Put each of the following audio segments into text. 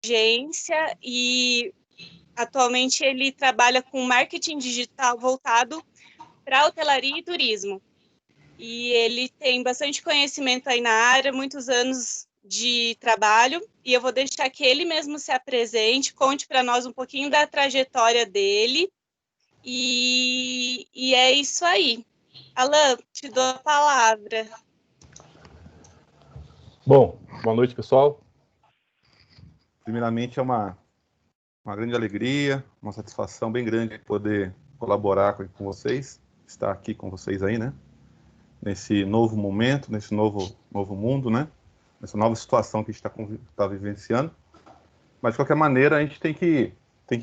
agência e atualmente ele trabalha com marketing digital voltado para hotelaria e turismo. E ele tem bastante conhecimento aí na área, muitos anos de trabalho, e eu vou deixar que ele mesmo se apresente, conte para nós um pouquinho da trajetória dele, e é isso aí. Alan, te dou a palavra. Bom, boa noite, pessoal. Primeiramente, é uma grande alegria, uma satisfação bem grande poder colaborar com vocês, estar aqui com vocês aí, né? Nesse novo momento, nesse novo mundo, né? Nessa nova situação que a gente está vivenciando. Mas, de qualquer maneira, a gente tem que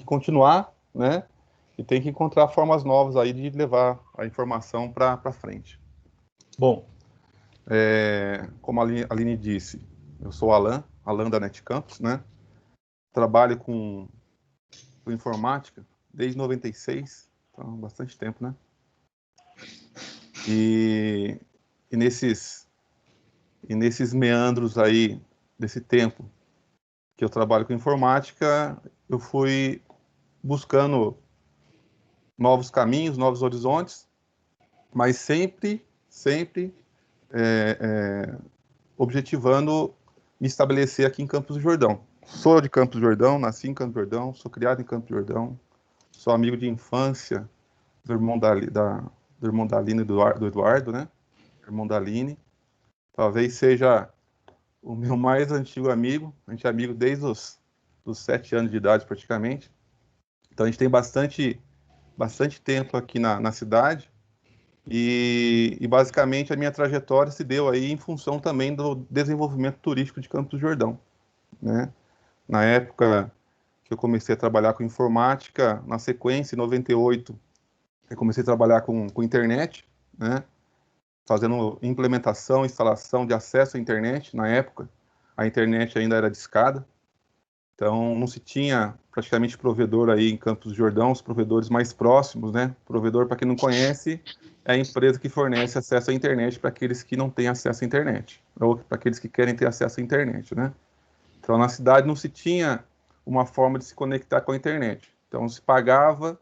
continuar, né? E tem que encontrar formas novas aí de levar a informação para frente. Bom, como a Aline disse, eu sou o Alan da NetCampus, né? Trabalho com informática desde 96, então bastante tempo, né? E nesses meandros aí desse tempo que eu trabalho com informática, eu fui buscando novos caminhos, novos horizontes, mas sempre objetivando me estabelecer aqui em Campos do Jordão. Sou de Campos do Jordão, nasci em Campos do Jordão, sou criado em Campos do Jordão, sou amigo de infância do irmão da Aline e do Eduardo, né? Irmão da Aline. Talvez seja o meu mais antigo amigo. A gente é amigo desde os 7 anos de idade, praticamente. Então, a gente tem bastante tempo aqui na cidade. E, basicamente, a minha trajetória se deu aí em função também do desenvolvimento turístico de Campos do Jordão, né? Na época que eu comecei a trabalhar com informática, na sequência, em 98, eu comecei a trabalhar com internet, né? Fazendo implementação, instalação de acesso à internet. Na época, a internet ainda era discada, então não se tinha praticamente provedor aí em Campos do Jordão, os provedores mais próximos, né? Provedor, para quem não conhece, é a empresa que fornece acesso à internet para aqueles que não têm acesso à internet, ou para aqueles que querem ter acesso à internet, né? Então, na cidade não se tinha uma forma de se conectar com a internet. Então, se pagava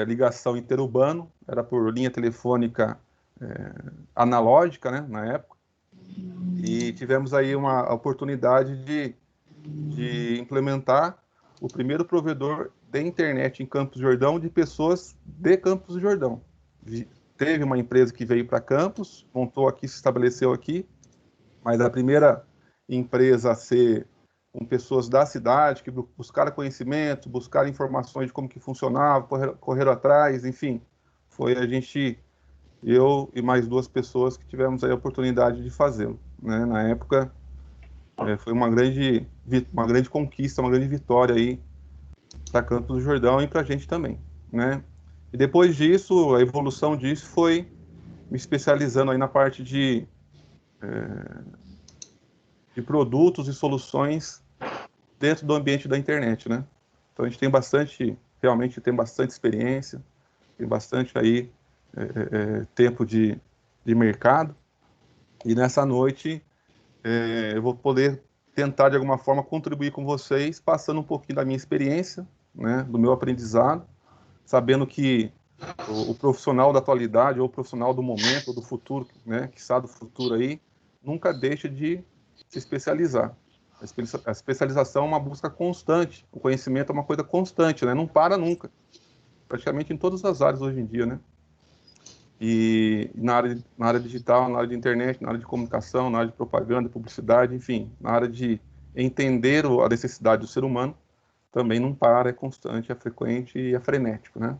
ligação interurbano, era por linha telefônica analógica, né, na época, e tivemos aí uma oportunidade de implementar o primeiro provedor de internet em Campos do Jordão de pessoas de Campos do Jordão. Teve uma empresa que veio para Campos, montou aqui, se estabeleceu aqui, mas a primeira empresa a ser com pessoas da cidade, que buscaram conhecimento, buscaram informações de como que funcionava, correram atrás, enfim, foi eu e mais 2 pessoas que tivemos aí a oportunidade de fazê-lo, né? Na época, foi uma grande conquista, uma grande vitória aí para Campos do Jordão e para a gente também, né? E depois disso, a evolução disso foi me especializando aí na parte de produtos e soluções dentro do ambiente da internet, né? Então a gente realmente tem bastante experiência, tem bastante aí tempo de mercado, e nessa noite eu vou poder tentar de alguma forma contribuir com vocês, passando um pouquinho da minha experiência, né, do meu aprendizado, sabendo que o profissional da atualidade, ou o profissional do momento, ou do futuro, né, que sabe do futuro aí, nunca deixa de se especializar. A especialização é uma busca constante, o conhecimento é uma coisa constante, né? Não para nunca, praticamente em todas as áreas hoje em dia, né? E na área digital, na área de internet, na área de comunicação, na área de propaganda, publicidade, enfim, na área de entender a necessidade do ser humano, também não para, é constante, é frequente e é frenético, né?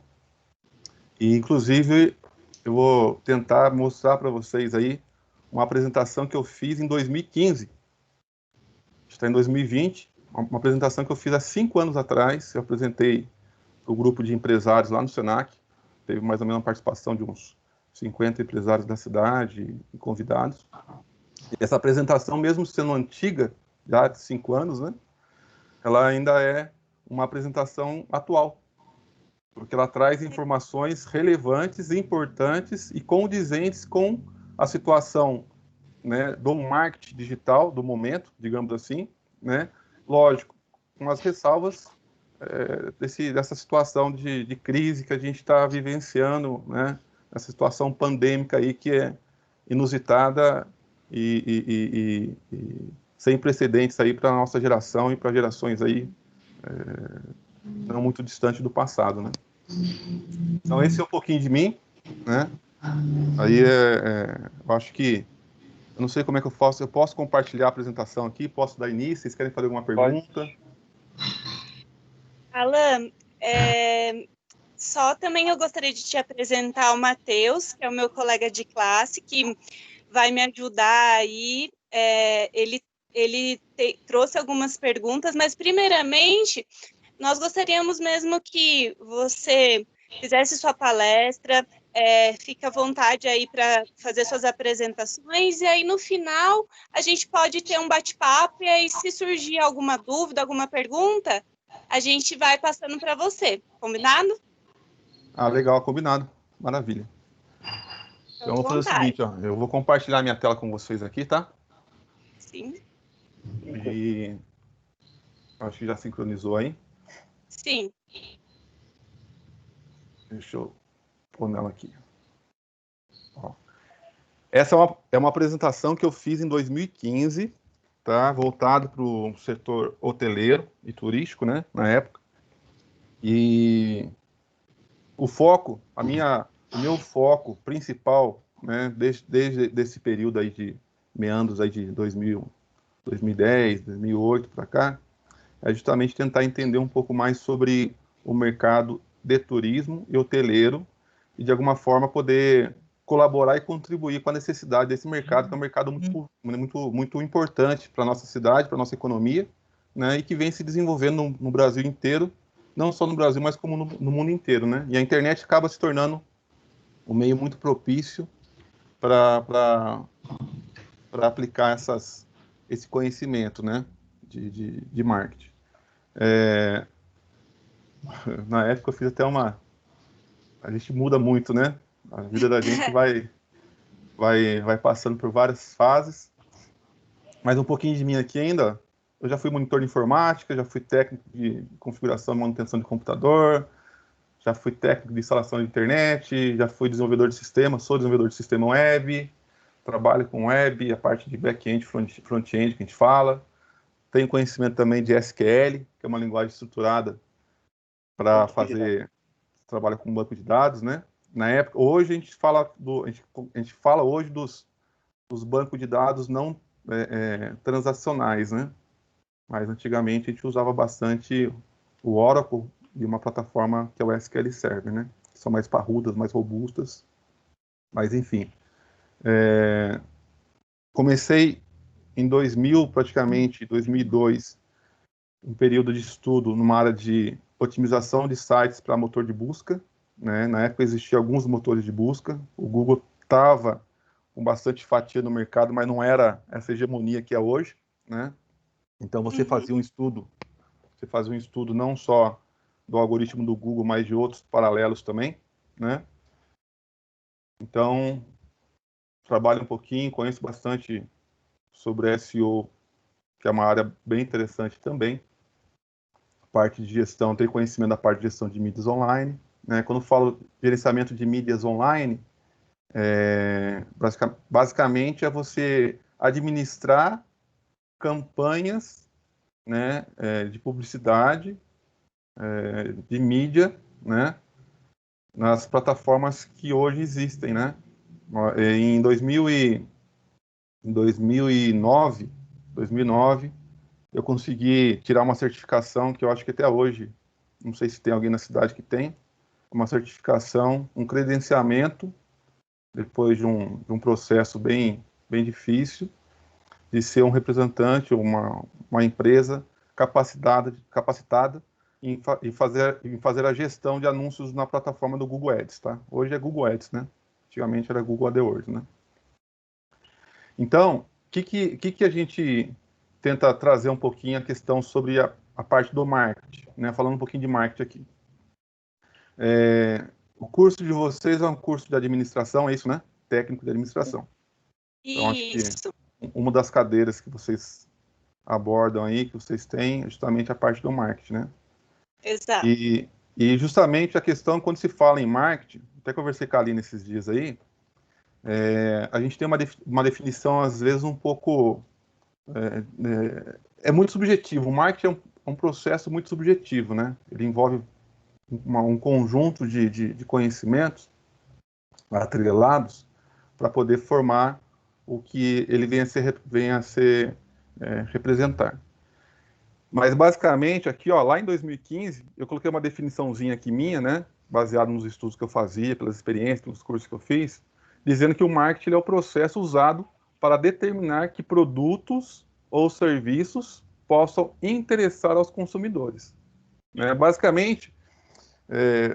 E, inclusive, eu vou tentar mostrar para vocês aí uma apresentação que eu fiz em 2015. Está em 2020, uma apresentação que eu fiz há 5 anos atrás. Eu apresentei para o grupo de empresários lá no Senac, teve mais ou menos uma participação de uns 50 empresários da cidade e convidados. E essa apresentação, mesmo sendo antiga, já de 5 anos, né, ela ainda é uma apresentação atual, porque ela traz informações relevantes, importantes e condizentes com a situação, né, do marketing digital do momento, digamos assim, né? Lógico, com as ressalvas dessa situação de crise que a gente está vivenciando, né? Essa situação pandêmica aí que é inusitada e sem precedentes aí para a nossa geração e para gerações aí não muito distantes do passado, né? Então esse é um pouquinho de mim, né? Aí eu acho que eu não sei como é que eu posso compartilhar a apresentação aqui, posso dar início, vocês querem fazer alguma pergunta? Alan, só também eu gostaria de te apresentar o Matheus, que é o meu colega de classe, que vai me ajudar aí. Ele trouxe algumas perguntas, mas primeiramente nós gostaríamos mesmo que você fizesse sua palestra, fique à vontade aí para fazer suas apresentações, e aí no final a gente pode ter um bate-papo, e aí se surgir alguma dúvida, alguma pergunta, a gente vai passando para você, combinado? Ah, legal, combinado, maravilha. Então, eu vou fazer o seguinte, ó, eu vou compartilhar minha tela com vocês aqui, tá? Sim. E acho que já sincronizou aí. Sim. Deixa eu pôr nela aqui. Ó. Essa é uma apresentação que eu fiz em 2015, tá? Voltado para o setor hoteleiro e turístico, né? Na época. E o foco, o meu foco principal, né? Desde esse período aí de meandros aí de 2010, 2008 para cá, é justamente tentar entender um pouco mais sobre o mercado de turismo e hoteleiro e, de alguma forma, poder colaborar e contribuir com a necessidade desse mercado, que é um mercado muito importante para a nossa cidade, para a nossa economia, né, e que vem se desenvolvendo no Brasil inteiro, não só no Brasil, mas como no mundo inteiro. Né? E a internet acaba se tornando um meio muito propício para aplicar esse conhecimento, né, de marketing. Na época eu fiz até a gente muda muito, né? A vida da gente vai passando por várias fases. Mas um pouquinho de mim aqui ainda. Eu já fui monitor de informática, já fui técnico de configuração e manutenção de computador, já fui técnico de instalação de internet, já fui desenvolvedor de sistema, sou desenvolvedor de sistema web, trabalho com web, a parte de back-end, front-end que a gente fala. Tenho conhecimento também de SQL, que é uma linguagem estruturada para fazer trabalho com banco de dados, né? Na época, hoje a gente fala hoje dos bancos de dados não transacionais, né? Mas antigamente a gente usava bastante o Oracle e uma plataforma que é o SQL Server, né? Que são mais parrudas, mais robustas. Mas enfim, comecei em 2000, praticamente 2002, um período de estudo numa área de otimização de sites para motor de busca, né? Na época existiam alguns motores de busca, o Google estava com bastante fatia no mercado, mas não era essa hegemonia que é hoje, né? Então você fazia um estudo não só do algoritmo do Google, mas de outros paralelos também, né? Então trabalho um pouquinho, conheço bastante sobre SEO, que é uma área bem interessante também. Parte de gestão, tenho conhecimento da parte de gestão de mídias online, né? Quando falo gerenciamento de mídias online, basicamente é você administrar campanhas, né, de publicidade, de mídia, né, nas plataformas que hoje existem, né. Em 2009, eu consegui tirar uma certificação que eu acho que até hoje, não sei se tem alguém na cidade que tem, uma certificação, um credenciamento, depois de um processo bem difícil, de ser um representante, uma empresa capacitada em fazer a gestão de anúncios na plataforma do Google Ads, tá? Hoje é Google Ads, né? Antigamente era Google AdWords, né? Então, o que a gente tenta trazer um pouquinho a questão sobre a parte do marketing, né? Falando um pouquinho de marketing aqui. O curso de vocês é um curso de administração, é isso, né? Técnico de administração. Então, acho que Isso. uma das cadeiras que vocês abordam aí, que vocês têm, justamente a parte do marketing, né? Exato. E justamente a questão, quando se fala em marketing, até conversei com a Aline esses dias aí, a gente tem uma definição, às vezes, um pouco... É muito subjetivo. O marketing é um processo muito subjetivo, né? Ele envolve um conjunto de conhecimentos atrelados para poder formar o que ele venha a ser representar. Mas, basicamente, aqui, ó, lá em 2015, eu coloquei uma definiçãozinha aqui minha, né, baseado nos estudos que eu fazia, pelas experiências, pelos cursos que eu fiz, dizendo que o marketing é o processo usado para determinar que produtos ou serviços possam interessar aos consumidores. Basicamente,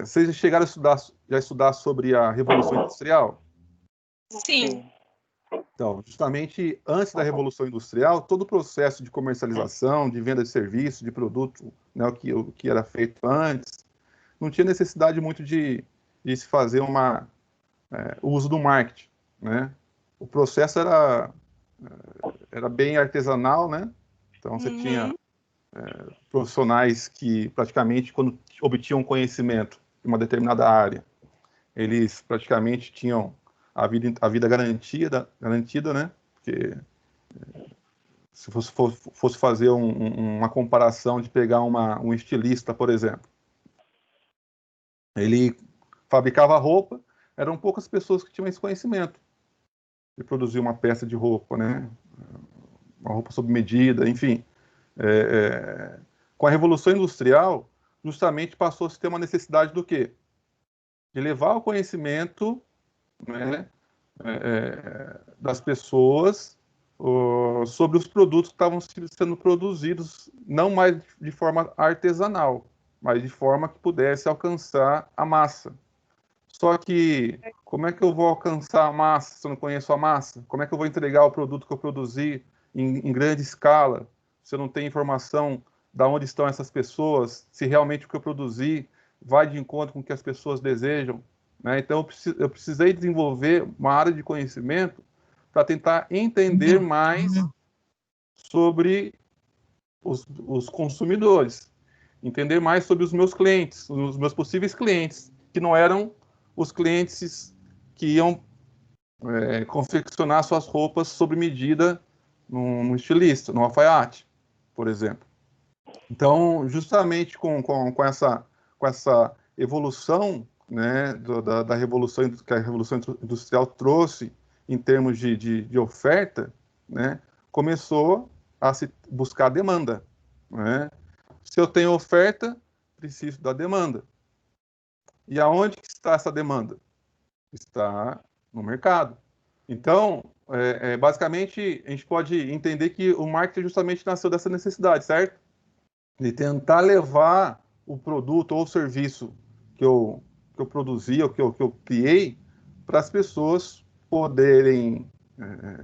vocês chegaram a estudar sobre a Revolução Industrial? Sim. Então, justamente antes da Revolução Industrial, todo o processo de comercialização, de venda de serviço, de produto, né, o que era feito antes, não tinha necessidade muito de se fazer o uso do marketing, né? O processo era bem artesanal, né? Então, você tinha profissionais que praticamente, quando obtinham conhecimento de uma determinada área, eles praticamente tinham a vida garantida, né? Porque se fosse fazer uma comparação de pegar um estilista, por exemplo, ele fabricava roupa, eram poucas pessoas que tinham esse conhecimento de produzir uma peça de roupa, né? Uma roupa sob medida, enfim. Com a Revolução Industrial, justamente passou a se ter uma necessidade do quê? De levar o conhecimento, né, das pessoas sobre os produtos que estavam sendo produzidos, não mais de forma artesanal, mas de forma que pudesse alcançar a massa. Só que, como é que eu vou alcançar a massa se eu não conheço a massa? Como é que eu vou entregar o produto que eu produzi em grande escala, se eu não tenho informação de onde estão essas pessoas, se realmente o que eu produzi vai de encontro com o que as pessoas desejam, né? Então, eu precisei desenvolver uma área de conhecimento para tentar entender mais sobre os consumidores, entender mais sobre os meus clientes, os meus possíveis clientes, que não eram os clientes que iam confeccionar suas roupas sob medida num estilista, num alfaiate, por exemplo. Então, justamente com essa evolução, né, da revolução que a Revolução Industrial trouxe em termos de oferta, né, começou a se buscar demanda, né? Se eu tenho oferta, preciso da demanda. E aonde que está essa demanda? Está no mercado. Então, basicamente, a gente pode entender que o marketing justamente nasceu dessa necessidade, certo? De tentar levar o produto ou o serviço que eu produzi, ou que eu criei, para as pessoas poderem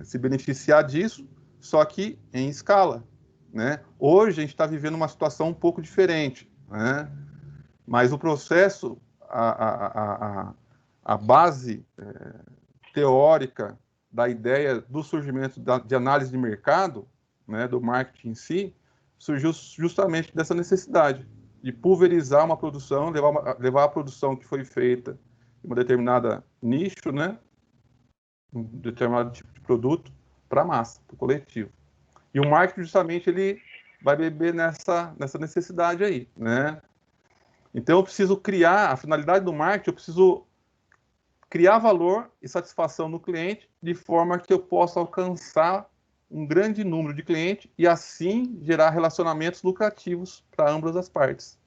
se beneficiar disso, só que em escala, né? Hoje a gente está vivendo uma situação um pouco diferente, né? Mas o processo, a base teórica da ideia do surgimento de análise de mercado, né, do marketing em si, surgiu justamente dessa necessidade de pulverizar uma produção, levar a produção que foi feita em uma determinada nicho, né, um determinado tipo de produto, para a massa, para o coletivo. E o marketing, justamente, ele vai beber nessa necessidade aí, né? Então, eu preciso criar, a finalidade do marketing, eu preciso criar valor e satisfação no cliente, de forma que eu possa alcançar um grande número de clientes e, assim, gerar relacionamentos lucrativos para ambas as partes,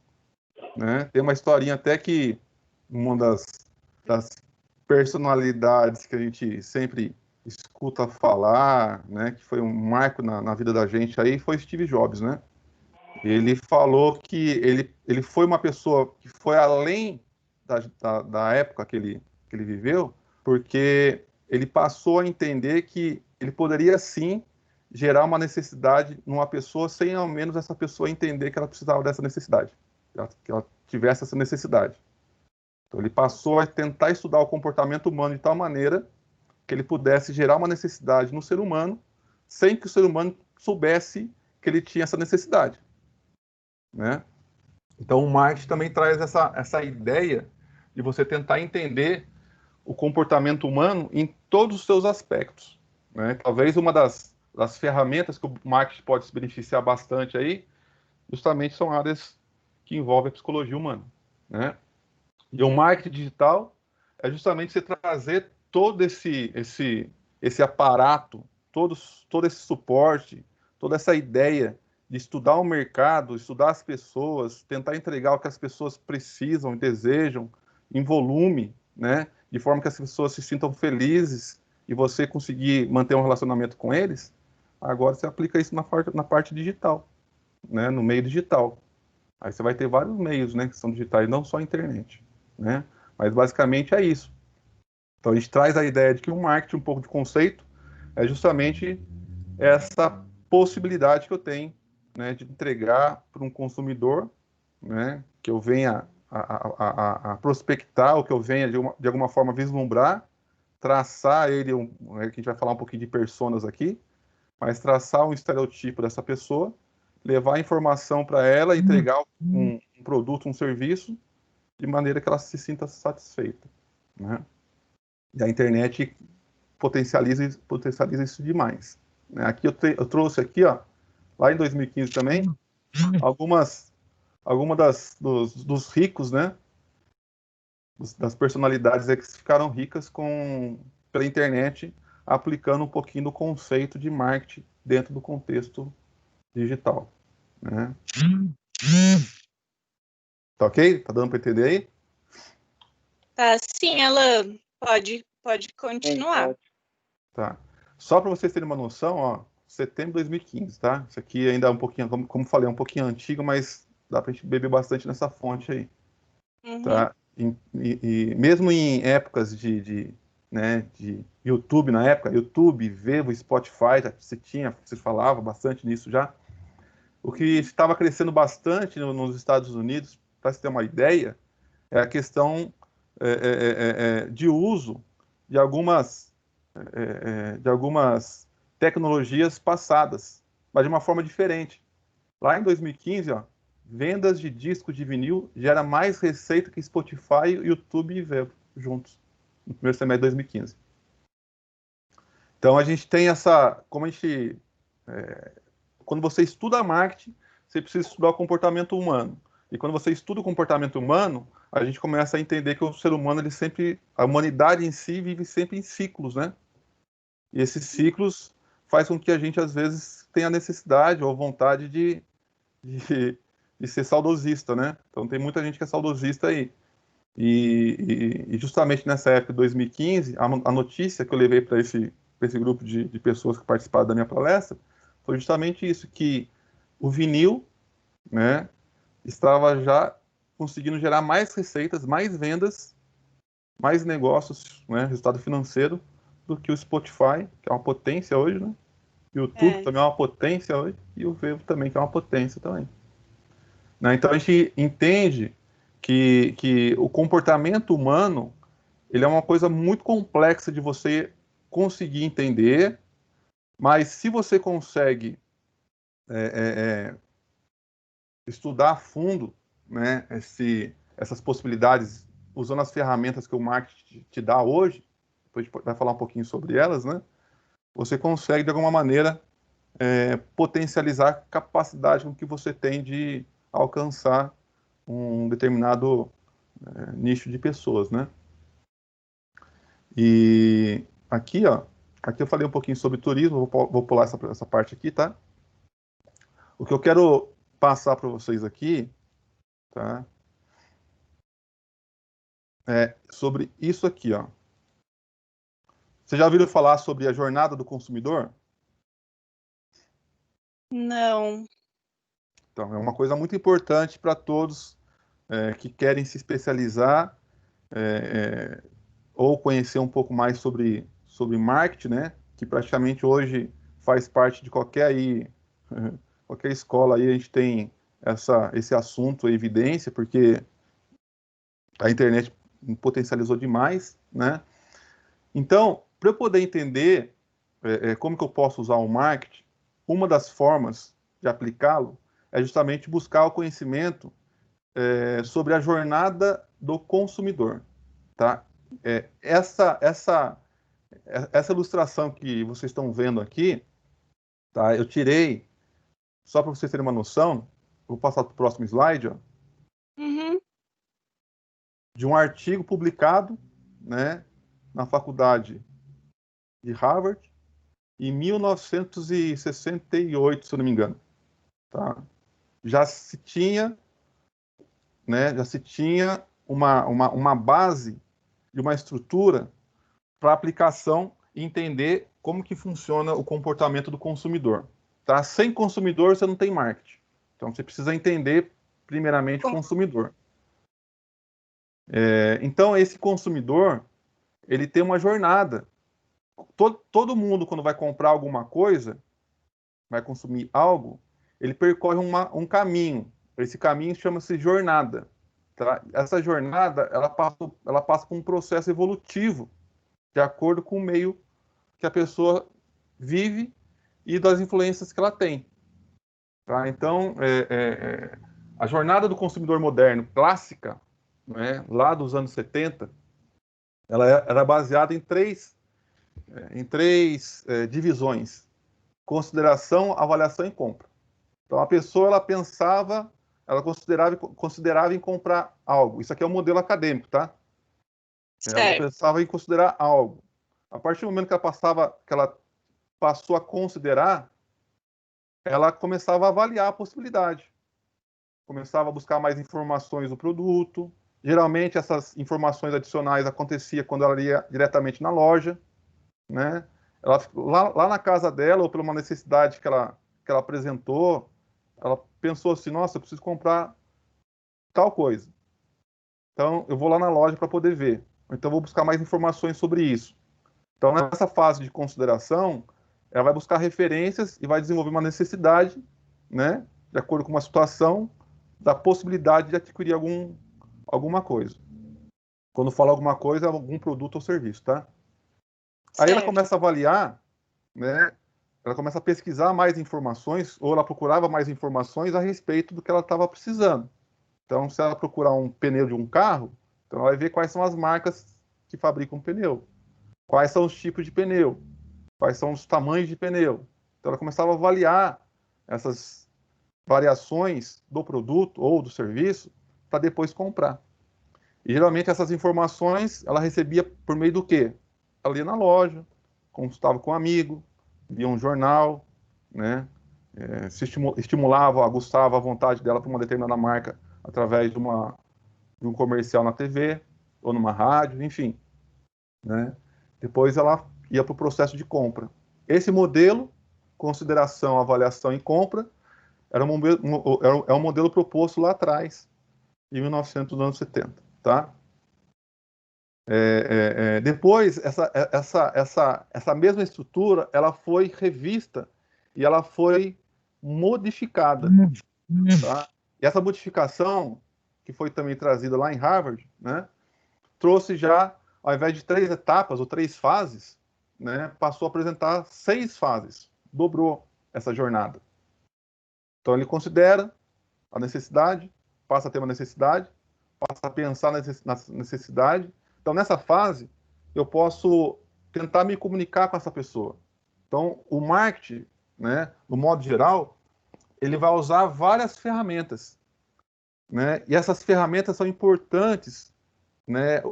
né? Tem uma historinha até que uma das personalidades que a gente sempre escuta falar, né, que foi um marco na vida da gente aí, foi Steve Jobs, né? Ele falou que ele foi uma pessoa que foi além da época que ele viveu, porque ele passou a entender que ele poderia sim gerar uma necessidade numa pessoa sem ao menos essa pessoa entender que ela precisava dessa necessidade, que ela tivesse essa necessidade. Então ele passou a tentar estudar o comportamento humano de tal maneira que ele pudesse gerar uma necessidade no ser humano sem que o ser humano soubesse que ele tinha essa necessidade, né? Então, o marketing também traz essa ideia de você tentar entender o comportamento humano em todos os seus aspectos, né? Talvez uma das ferramentas que o marketing pode se beneficiar bastante aí, justamente são áreas que envolvem a psicologia humana, né? E o marketing digital é justamente você trazer todo esse aparato, todo esse suporte, toda essa ideia de estudar o mercado, estudar as pessoas, tentar entregar o que as pessoas precisam e desejam em volume, né? De forma que as pessoas se sintam felizes e você conseguir manter um relacionamento com eles. Agora você aplica isso na parte digital, né? No meio digital. Aí você vai ter vários meios, né, que são digitais, não só a internet, né? Mas basicamente é isso. Então a gente traz a ideia de que o marketing, um pouco de conceito, é justamente essa possibilidade que eu tenho, né, de entregar para um consumidor, né, que eu venha a prospectar, ou que eu venha de alguma forma vislumbrar, traçar ele, que a gente vai falar um pouquinho de personas aqui, mas traçar um estereotipo dessa pessoa, levar a informação para ela, entregar um produto, um serviço, de maneira que ela se sinta satisfeita, né? E a internet potencializa isso demais, né? Aqui eu trouxe aqui, ó, lá em 2015 também, algumas dos ricos, né? Das personalidades que ficaram ricas pela internet, aplicando um pouquinho do conceito de marketing dentro do contexto digital, né? Tá ok? Tá dando para entender aí? Tá, sim, ela pode continuar. Tá. Só para vocês terem uma noção, ó, setembro de 2015, tá? Isso aqui ainda é um pouquinho, como falei, é um pouquinho antigo, mas dá para a gente beber bastante nessa fonte aí, Uhum. tá? E mesmo em épocas né, de YouTube, na época, YouTube, Vevo, Spotify, se falava bastante nisso já. O que estava crescendo bastante nos Estados Unidos, para você ter uma ideia, é a questão de uso de algumas tecnologias passadas, mas de uma forma diferente. Lá em 2015, ó, vendas de discos de vinil gera mais receita que Spotify, YouTube e Vevo juntos, no primeiro semestre de 2015. Então a gente tem quando você estuda marketing, você precisa estudar o comportamento humano. E quando você estuda o comportamento humano, a gente começa a entender que o ser humano, a humanidade em si vive sempre em ciclos, né? E esses ciclos faz com que a gente, às vezes, tenha necessidade ou vontade de, de ser saudosista, né? Então tem muita gente que é saudosista aí. E justamente nessa época de 2015, a notícia que eu levei para esse grupo de pessoas que participaram da minha palestra foi justamente isso, que o vinil, né, estava já conseguindo gerar mais receitas, mais vendas, mais negócios, né, resultado financeiro, do que o Spotify, que é uma potência hoje, né? O YouTube É, também é uma potência hoje, e o Vevo também, que é uma potência também. Né? Então a gente entende que o comportamento humano ele é uma coisa muito complexa de você conseguir entender, mas se você consegue estudar a fundo, né, essas possibilidades, usando as ferramentas que o marketing te dá hoje, depois a gente vai falar um pouquinho sobre elas, né, você consegue, de alguma maneira, potencializar a capacidade com que você tem de alcançar um determinado nicho de pessoas, né? E aqui eu falei um pouquinho sobre turismo, vou pular essa parte aqui, tá? O que eu quero passar para vocês aqui, tá? É sobre isso aqui, ó. Vocês já ouviram falar sobre a jornada do consumidor? não. Então, é uma coisa muito importante para todos que querem se especializar ou conhecer um pouco mais sobre marketing, né? Que praticamente hoje faz parte de qualquer escola aí a gente tem esse assunto, a evidência, porque a internet potencializou demais, né? Então, para eu poder entender como que eu posso usar o marketing, uma das formas de aplicá-lo é justamente buscar o conhecimento sobre a jornada do consumidor, tá? Essa ilustração que vocês estão vendo aqui, tá? Eu tirei, só para vocês terem uma noção, vou passar para o próximo slide, ó, Uhum. de um artigo publicado, né, na faculdade de Harvard em 1968, se eu não me engano, tá? Já se tinha, né, uma base de uma estrutura para aplicação e entender como que funciona o comportamento do consumidor. Tá? Sem consumidor, você não tem marketing. Então, você precisa entender, primeiramente, o consumidor. Então, esse consumidor, ele tem uma jornada. Todo mundo, quando vai comprar alguma coisa, vai consumir algo, ele percorre um caminho. Esse caminho chama-se jornada. Tá? Essa jornada, ela passa por um processo evolutivo, de acordo com o meio que a pessoa vive e das influências que ela tem. Tá? Então, a jornada do consumidor moderno, clássica, né, lá dos anos 70, ela era baseada em três divisões: consideração, avaliação e compra. Então, a pessoa, ela considerava em comprar algo. Isso aqui é um modelo acadêmico, tá? Ela Certo. pensava em considerar algo. A partir do momento que ela passou a considerar, ela começava a avaliar a possibilidade, começava a buscar mais informações do produto. Geralmente, essas informações adicionais aconteciam quando ela ia diretamente na loja, né? Lá na casa dela, ou por uma necessidade que ela apresentou, ela pensou assim: nossa, eu preciso comprar tal coisa. Então, eu vou lá na loja para poder ver. Ou então, vou buscar mais informações sobre isso. Então, nessa fase de consideração, ela vai buscar referências e vai desenvolver uma necessidade, né, de acordo com uma situação, da possibilidade de adquirir alguma coisa. Quando fala alguma coisa, algum produto ou serviço, tá? Aí ela Certo. começa a avaliar, né, ela começa a pesquisar mais informações, ou ela procurava mais informações a respeito do que ela estava precisando. Então, se ela procurar um pneu de um carro, então ela vai ver quais são as marcas que fabricam pneu, quais são os tipos de pneu, quais são os tamanhos de pneu. Então, ela começava a avaliar essas variações do produto ou do serviço para depois comprar. E, geralmente, essas informações ela recebia por meio do quê? Ela ia na loja, consultava com um amigo, lia um jornal, né? Se estimulava, aguçava a vontade dela por uma determinada marca através de um comercial na TV ou numa rádio, enfim, né? Depois ela ia para o processo de compra. Esse modelo, consideração, avaliação e compra, é um modelo proposto lá atrás, em 1970, tá? Depois, essa mesma estrutura, ela foi revista e ela foi modificada, tá? E essa modificação, que foi também trazida lá em Harvard, né, trouxe já, ao invés de 3 etapas ou 3 fases, né, passou a apresentar 6 fases, dobrou essa jornada. Então, ele considera a necessidade, passa a ter uma necessidade, passa a pensar na necessidade. Então, nessa fase, eu posso tentar me comunicar com essa pessoa. Então, o marketing, né, no modo geral, ele vai usar várias ferramentas, né, e essas ferramentas são importantes, né,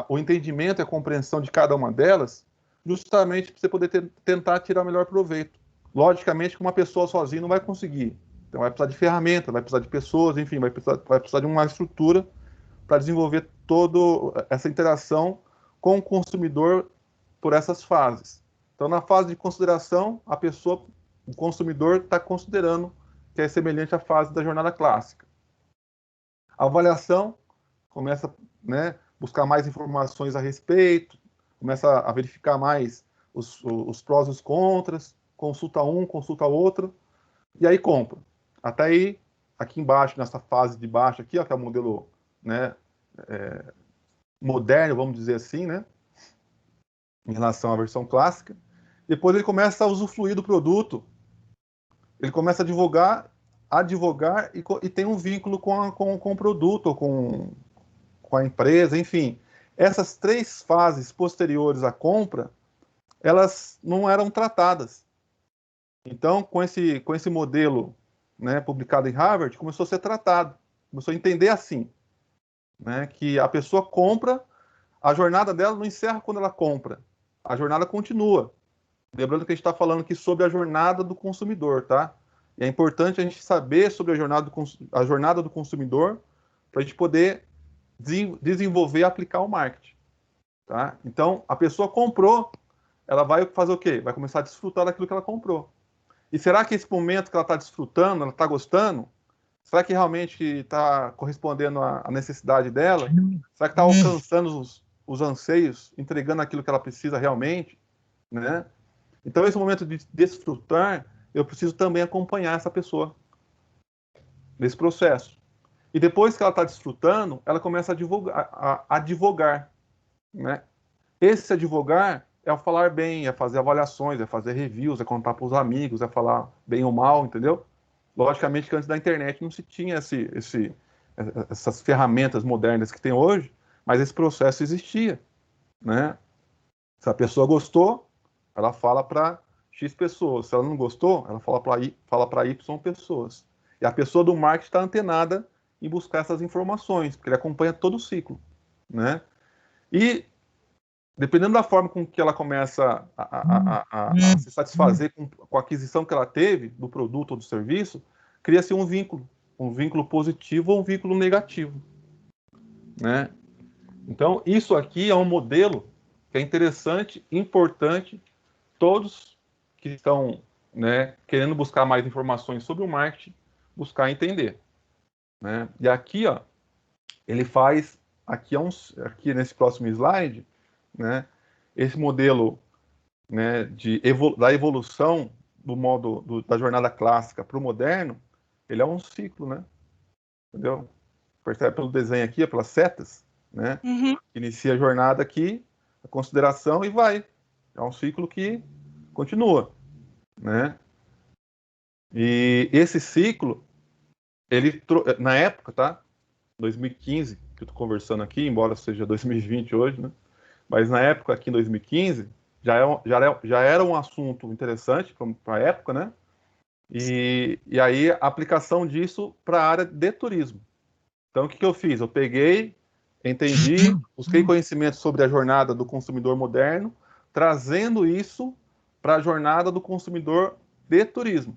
o entendimento e a compreensão de cada uma delas, justamente para você poder tentar tirar o melhor proveito. Logicamente que uma pessoa sozinha não vai conseguir. Então vai precisar de ferramenta, vai precisar de pessoas, enfim, vai precisar de uma estrutura para desenvolver toda essa interação com o consumidor por essas fases. Então, na fase de consideração, o consumidor está considerando que é semelhante à fase da jornada clássica. A avaliação começa, né, buscar mais informações a respeito, começa a verificar mais os prós e os contras, consulta um, consulta outro, e aí compra. Até aí, aqui embaixo, nessa fase de baixo aqui, ó, que é o modelo, né, moderno, vamos dizer assim, né, em relação à versão clássica. Depois ele começa a usufruir do produto ele começa a advogar e tem um vínculo com o produto, com a empresa, enfim. Essas 3 fases posteriores à compra, elas não eram tratadas. Então, com esse modelo, né, publicado em Harvard, começou a ser tratado, começou a entender assim, né, que a pessoa compra, a jornada dela não encerra quando ela compra, a jornada continua. Lembrando que a gente está falando aqui sobre a jornada do consumidor, tá? E é importante a gente saber sobre a jornada do consumidor para a gente poder desenvolver e aplicar o marketing, tá? Então, a pessoa comprou, ela vai fazer o quê? Vai começar a desfrutar daquilo que ela comprou. E será que esse momento que ela está desfrutando, ela está gostando? Será que realmente está correspondendo à necessidade dela? Será que está alcançando os anseios, entregando aquilo que ela precisa realmente, né? Então, esse momento de desfrutar, eu preciso também acompanhar essa pessoa nesse processo. E depois que ela está desfrutando, ela começa a advogar, né? Esse advogar é o falar bem, é fazer avaliações, é fazer reviews, é contar para os amigos, é falar bem ou mal, entendeu? Logicamente que antes da internet não se tinha essas ferramentas modernas que tem hoje, mas esse processo existia, né? Se a pessoa gostou, ela fala para X pessoas. Se ela não gostou, ela fala para Y pessoas. E a pessoa do marketing está antenada em buscar essas informações, porque ele acompanha todo o ciclo, né? E dependendo da forma com que ela começa a se satisfazer com a aquisição que ela teve do produto ou do serviço, cria-se um vínculo positivo ou um vínculo negativo, né? Então, isso aqui é um modelo que é interessante, importante, todos que estão, né, querendo buscar mais informações sobre o marketing, buscar entender, né? E aqui, ó, ele faz, aqui nesse próximo slide, né, esse modelo, né, da evolução da jornada clássica para o moderno, ele é um ciclo, né? Entendeu? Percebe pelo desenho aqui, pelas setas, né? Uhum. Inicia a jornada aqui, a consideração e vai. É um ciclo que continua, né? E esse ciclo, na época, tá? 2015, que eu tô conversando aqui, embora seja 2020 hoje, né? Mas na época, aqui em 2015, já era um assunto interessante para a época, né? E aí a aplicação disso para a área de turismo. Então, o que eu fiz? Eu peguei, entendi, busquei conhecimento sobre a jornada do consumidor moderno, trazendo isso para a jornada do consumidor de turismo.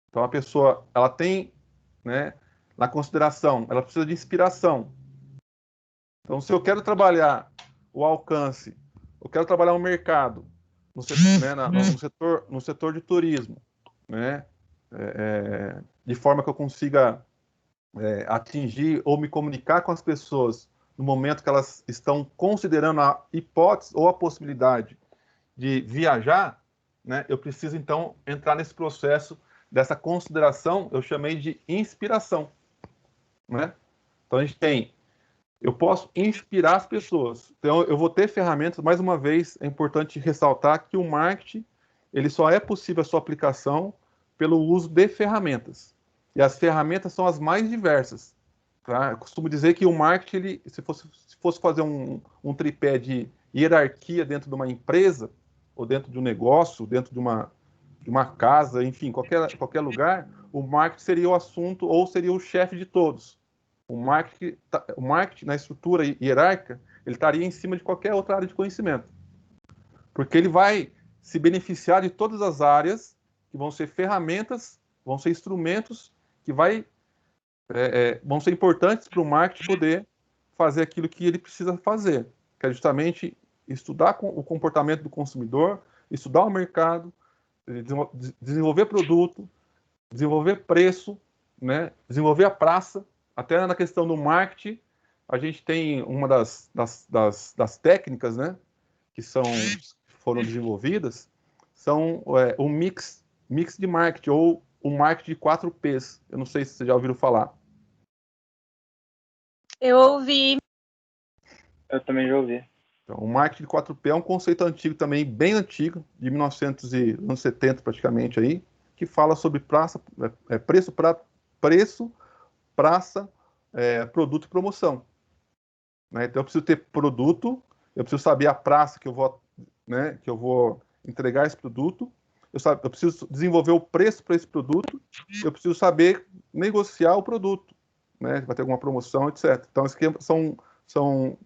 Então, a pessoa, ela tem, né, na consideração, ela precisa de inspiração. Então, se eu quero trabalhar o alcance, eu quero trabalhar o mercado no setor, né, no setor de turismo, né, de forma que eu consiga atingir ou me comunicar com as pessoas no momento que elas estão considerando a hipótese ou a possibilidade de viajar, né, eu preciso então entrar nesse processo dessa consideração, eu chamei de inspiração, né? Então a gente tem, eu posso inspirar as pessoas. Então eu vou ter ferramentas, mais uma vez, é importante ressaltar que o marketing, ele só é possível a sua aplicação pelo uso de ferramentas. E as ferramentas são as mais diversas. Tá? Eu costumo dizer que o marketing, se fosse fazer um tripé de hierarquia dentro de uma empresa, ou dentro de um negócio, dentro de uma casa, enfim, qualquer lugar, o marketing seria o assunto ou seria o chefe de todos. O marketing, na estrutura hierárquica, ele estaria em cima de qualquer outra área de conhecimento. Porque ele vai se beneficiar de todas as áreas, que vão ser ferramentas, vão ser instrumentos que vão ser importantes para o marketing poder fazer aquilo que ele precisa fazer, que é justamente estudar o comportamento do consumidor, estudar o mercado, desenvolver produto, desenvolver preço, né? Desenvolver a praça. Até na questão do marketing, a gente tem uma das técnicas, né, que foram desenvolvidas, são o mix de marketing, ou o marketing de 4 Ps. Eu não sei se vocês já ouviram falar. Eu ouvi. Eu também já ouvi. Então, o marketing de 4P é um conceito antigo também, bem antigo, de 1970 praticamente aí, que fala sobre preço, praça, produto e promoção. Né? Então, eu preciso ter produto, eu preciso saber a praça que eu vou, né, que eu vou entregar esse produto, eu preciso desenvolver o preço para esse produto, eu preciso saber negociar o produto, né? Vai ter alguma promoção, etc. Então, isso aqui são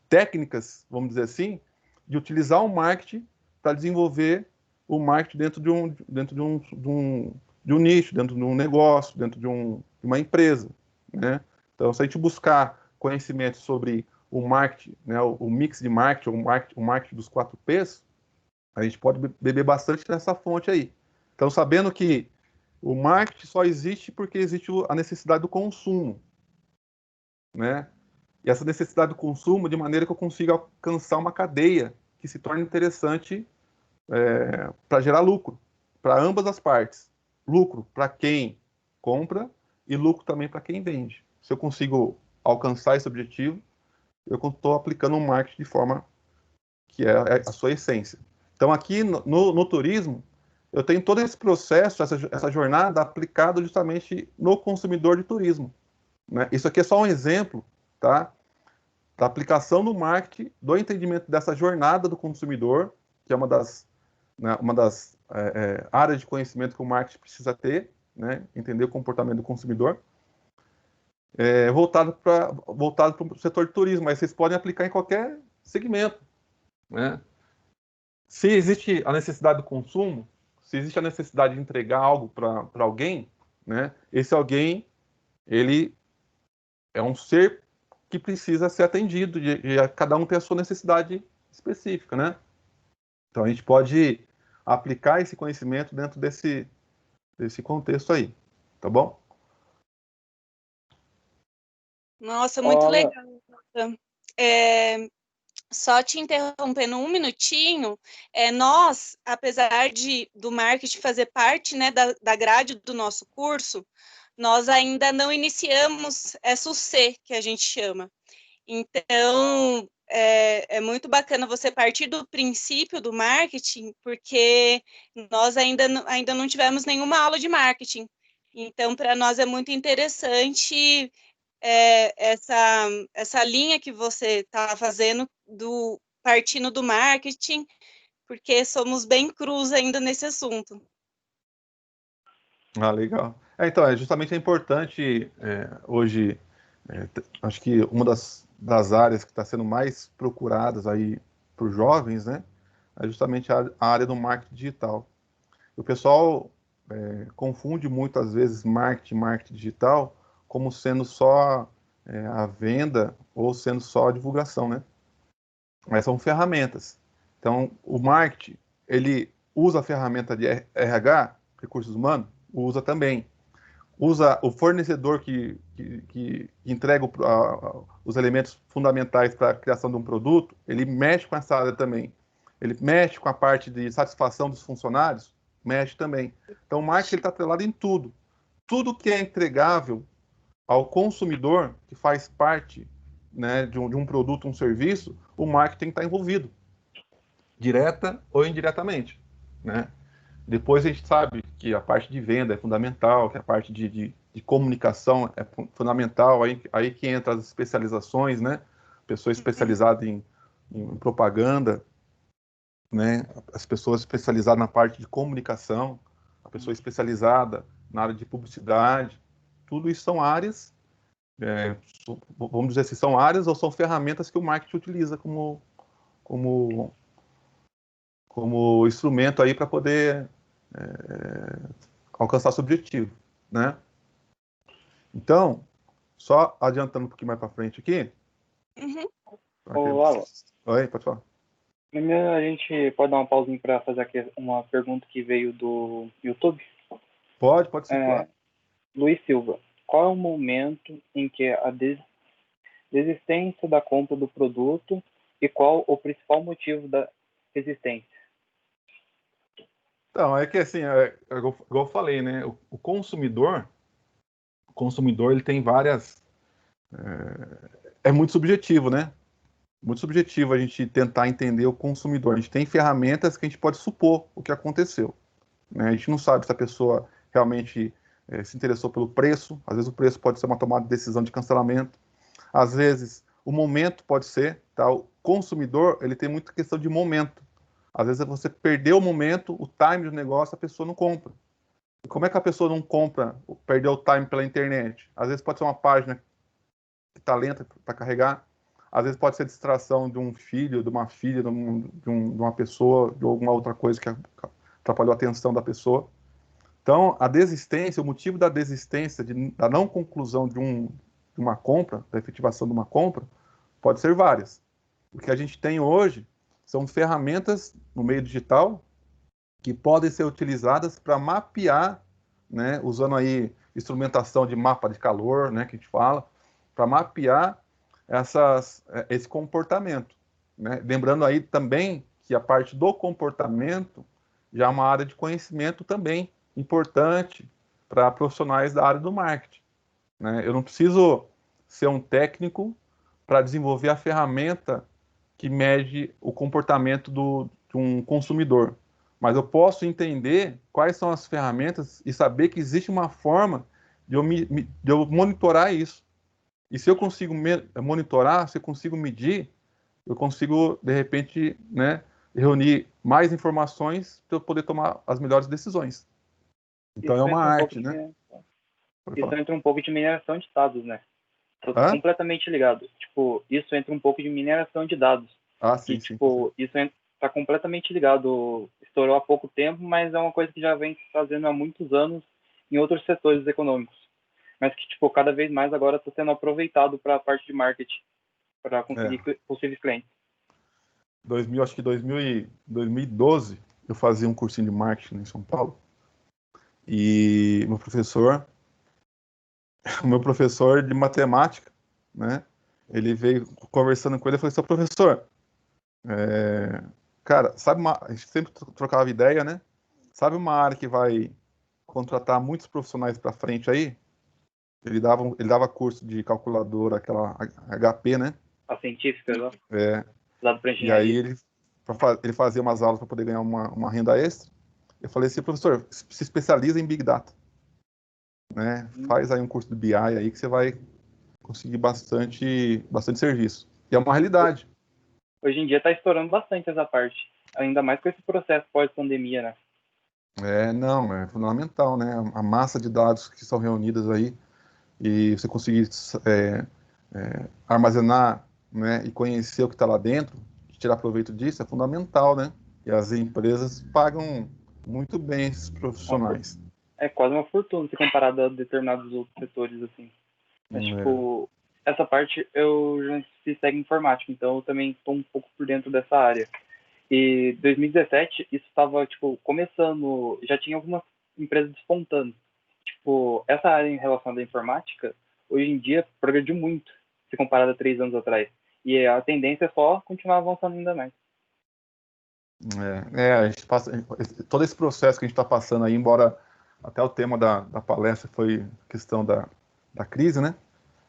técnicas, vamos dizer assim, de utilizar o marketing para desenvolver o marketing dentro de um nicho, dentro de um negócio, dentro de uma empresa, né? Então, se a gente buscar conhecimento sobre o marketing, né, o mix de marketing, o marketing dos 4 P's, a gente pode beber bastante nessa fonte aí. Então, sabendo que o marketing só existe porque existe a necessidade do consumo, né? E essa necessidade do consumo de maneira que eu consiga alcançar uma cadeia que se torne interessante para gerar lucro para ambas as partes. Lucro para quem compra e lucro também para quem vende. Se eu consigo alcançar esse objetivo, eu estou aplicando um marketing de forma que é a sua essência. Então, aqui no turismo, eu tenho todo esse processo, essa jornada aplicada justamente no consumidor de turismo. Né? Isso aqui é só um exemplo, tá? Da aplicação do marketing, do entendimento dessa jornada do consumidor, que é uma das áreas de conhecimento que o marketing precisa ter, né? Entender o comportamento do consumidor, voltado para o setor de turismo, mas vocês podem aplicar em qualquer segmento. Né? Se existe a necessidade do consumo, se existe a necessidade de entregar algo para alguém, né? Esse alguém, ele é um ser que precisa ser atendido, e cada um tem a sua necessidade específica, né? Então, a gente pode aplicar esse conhecimento dentro desse contexto aí, tá bom? Nossa, muito legal. Só te interrompendo um minutinho, nós, apesar do marketing fazer parte, né, da grade do nosso curso, nós ainda não iniciamos essa UC, que a gente chama. Então, é muito bacana você partir do princípio do marketing, porque nós ainda não tivemos nenhuma aula de marketing. Então, para nós é muito interessante essa linha que você está fazendo partindo do marketing, porque somos bem crus ainda nesse assunto. Ah, legal. Então, justamente é importante hoje, acho que uma das áreas que está sendo mais procuradas aí por jovens, né, é justamente a área do marketing digital. O pessoal confunde muitas vezes marketing digital como sendo só a venda ou sendo só a divulgação, né? Mas são ferramentas. Então, o marketing, ele usa a ferramenta de RH, recursos humanos, usa também. Usa o fornecedor que entrega os elementos fundamentais para a criação de um produto, ele mexe com essa área também. Ele mexe com a parte de satisfação dos funcionários, mexe também. Então, o marketing está atrelado em tudo. Tudo que é entregável ao consumidor, que faz parte, né, de um produto, um serviço, o marketing está envolvido, direta ou indiretamente, né? Depois a gente sabe que a parte de venda é fundamental, que a parte de comunicação é fundamental, aí que entra as especializações, né? Pessoa especializada em propaganda, né? As pessoas especializadas na parte de comunicação, a pessoa especializada na área de publicidade, tudo isso são áreas, vamos dizer assim, são áreas ou são ferramentas que o marketing utiliza como instrumento aí para poder alcançar seu objetivo, né? Então, só adiantando um pouquinho mais para frente aqui. Uhum. Ô, Alan, Oi, pode falar. primeiro a gente pode dar uma pausinha para fazer aqui uma pergunta que veio do YouTube? Pode sim, claro. Luiz Silva, qual é o momento em que a desistência da compra do produto e qual o principal motivo da resistência? Então, é que assim, igual eu falei, né? O consumidor ele tem várias. É muito subjetivo, né? Muito subjetivo a gente tentar entender o consumidor. A gente tem ferramentas que a gente pode supor o que aconteceu. né? A gente não sabe se a pessoa realmente se interessou pelo preço, às vezes o preço pode ser uma tomada de decisão de cancelamento, às vezes o momento pode ser, tá? O consumidor, ele tem muita questão de momento. Às vezes você perdeu o momento, o time do negócio, a pessoa não compra. E como é que a pessoa não compra, perdeu o time pela internet? Às vezes pode ser uma página que está lenta para carregar, às vezes pode ser distração de um filho, de uma filha, de uma pessoa, de alguma outra coisa que atrapalhou a atenção da pessoa. Então, a desistência, o motivo da desistência, da não conclusão de uma compra, da efetivação de uma compra, pode ser várias. O que a gente tem hoje são ferramentas no meio digital que podem ser utilizadas para mapear, né, usando aí instrumentação de mapa de calor, né, que a gente fala, para mapear esse comportamento, né? Lembrando aí também que a parte do comportamento já é uma área de conhecimento também importante para profissionais da área do marketing, né? Eu não preciso ser um técnico para desenvolver a ferramenta que mede o comportamento de um consumidor, mas eu posso entender quais são as ferramentas e saber que existe uma forma de eu monitorar isso. E se eu consigo monitorar, se eu consigo medir, eu consigo, de repente, né, reunir mais informações para eu poder tomar as melhores decisões. Então Isso é uma entra um pouco arte, de, né? Pode isso falar. entra um pouco de mineração de dados, né? Tô Hã? completamente ligado. Tipo, isso entra um pouco de mineração de dados. Ah, Que, sim, sim. tipo, isso tá completamente ligado. Estourou há pouco tempo, mas é uma coisa que já vem se fazendo há muitos anos em outros setores econômicos. Mas que, tipo, cada vez mais agora está sendo aproveitado para a parte de marketing, para conseguir É. possíveis clientes. Acho que 2012, eu fazia um cursinho de marketing em São Paulo. E o meu professor de matemática, né? Ele veio conversando com ele e falou assim: professor, cara, a gente sempre trocava ideia, né? Sabe uma área que vai contratar muitos profissionais para frente aí? Ele dava curso de calculadora, aquela HP, né? A científica, né? É, Usado para e aí engenharia. ele fazia umas aulas para poder ganhar uma renda extra. Eu falei assim, professor, se especializa em Big Data, né? Faz aí um curso de BI aí que você vai conseguir bastante serviço. E é uma realidade. Hoje em dia está estourando bastante essa parte. Ainda mais com esse processo pós-pandemia, né? Não, é fundamental, né? A massa de dados que são reunidas aí e você conseguir armazenar, né, e conhecer o que está lá dentro, tirar proveito disso, é fundamental, né? E as empresas pagam muito bem esses profissionais. É quase uma fortuna se comparado a determinados outros setores, assim. Mas, É, tipo, essa parte eu já fiz técnico informática, então eu também estou um pouco por dentro dessa área. E 2017, isso estava, tipo, começando, já tinha algumas empresas despontando. Tipo, essa área em relação à informática, hoje em dia, progrediu muito, se comparado a 3 anos atrás. E a tendência é só continuar avançando ainda mais. a gente passa, todo esse processo que a gente está passando aí, embora até o tema da palestra foi questão da crise, né?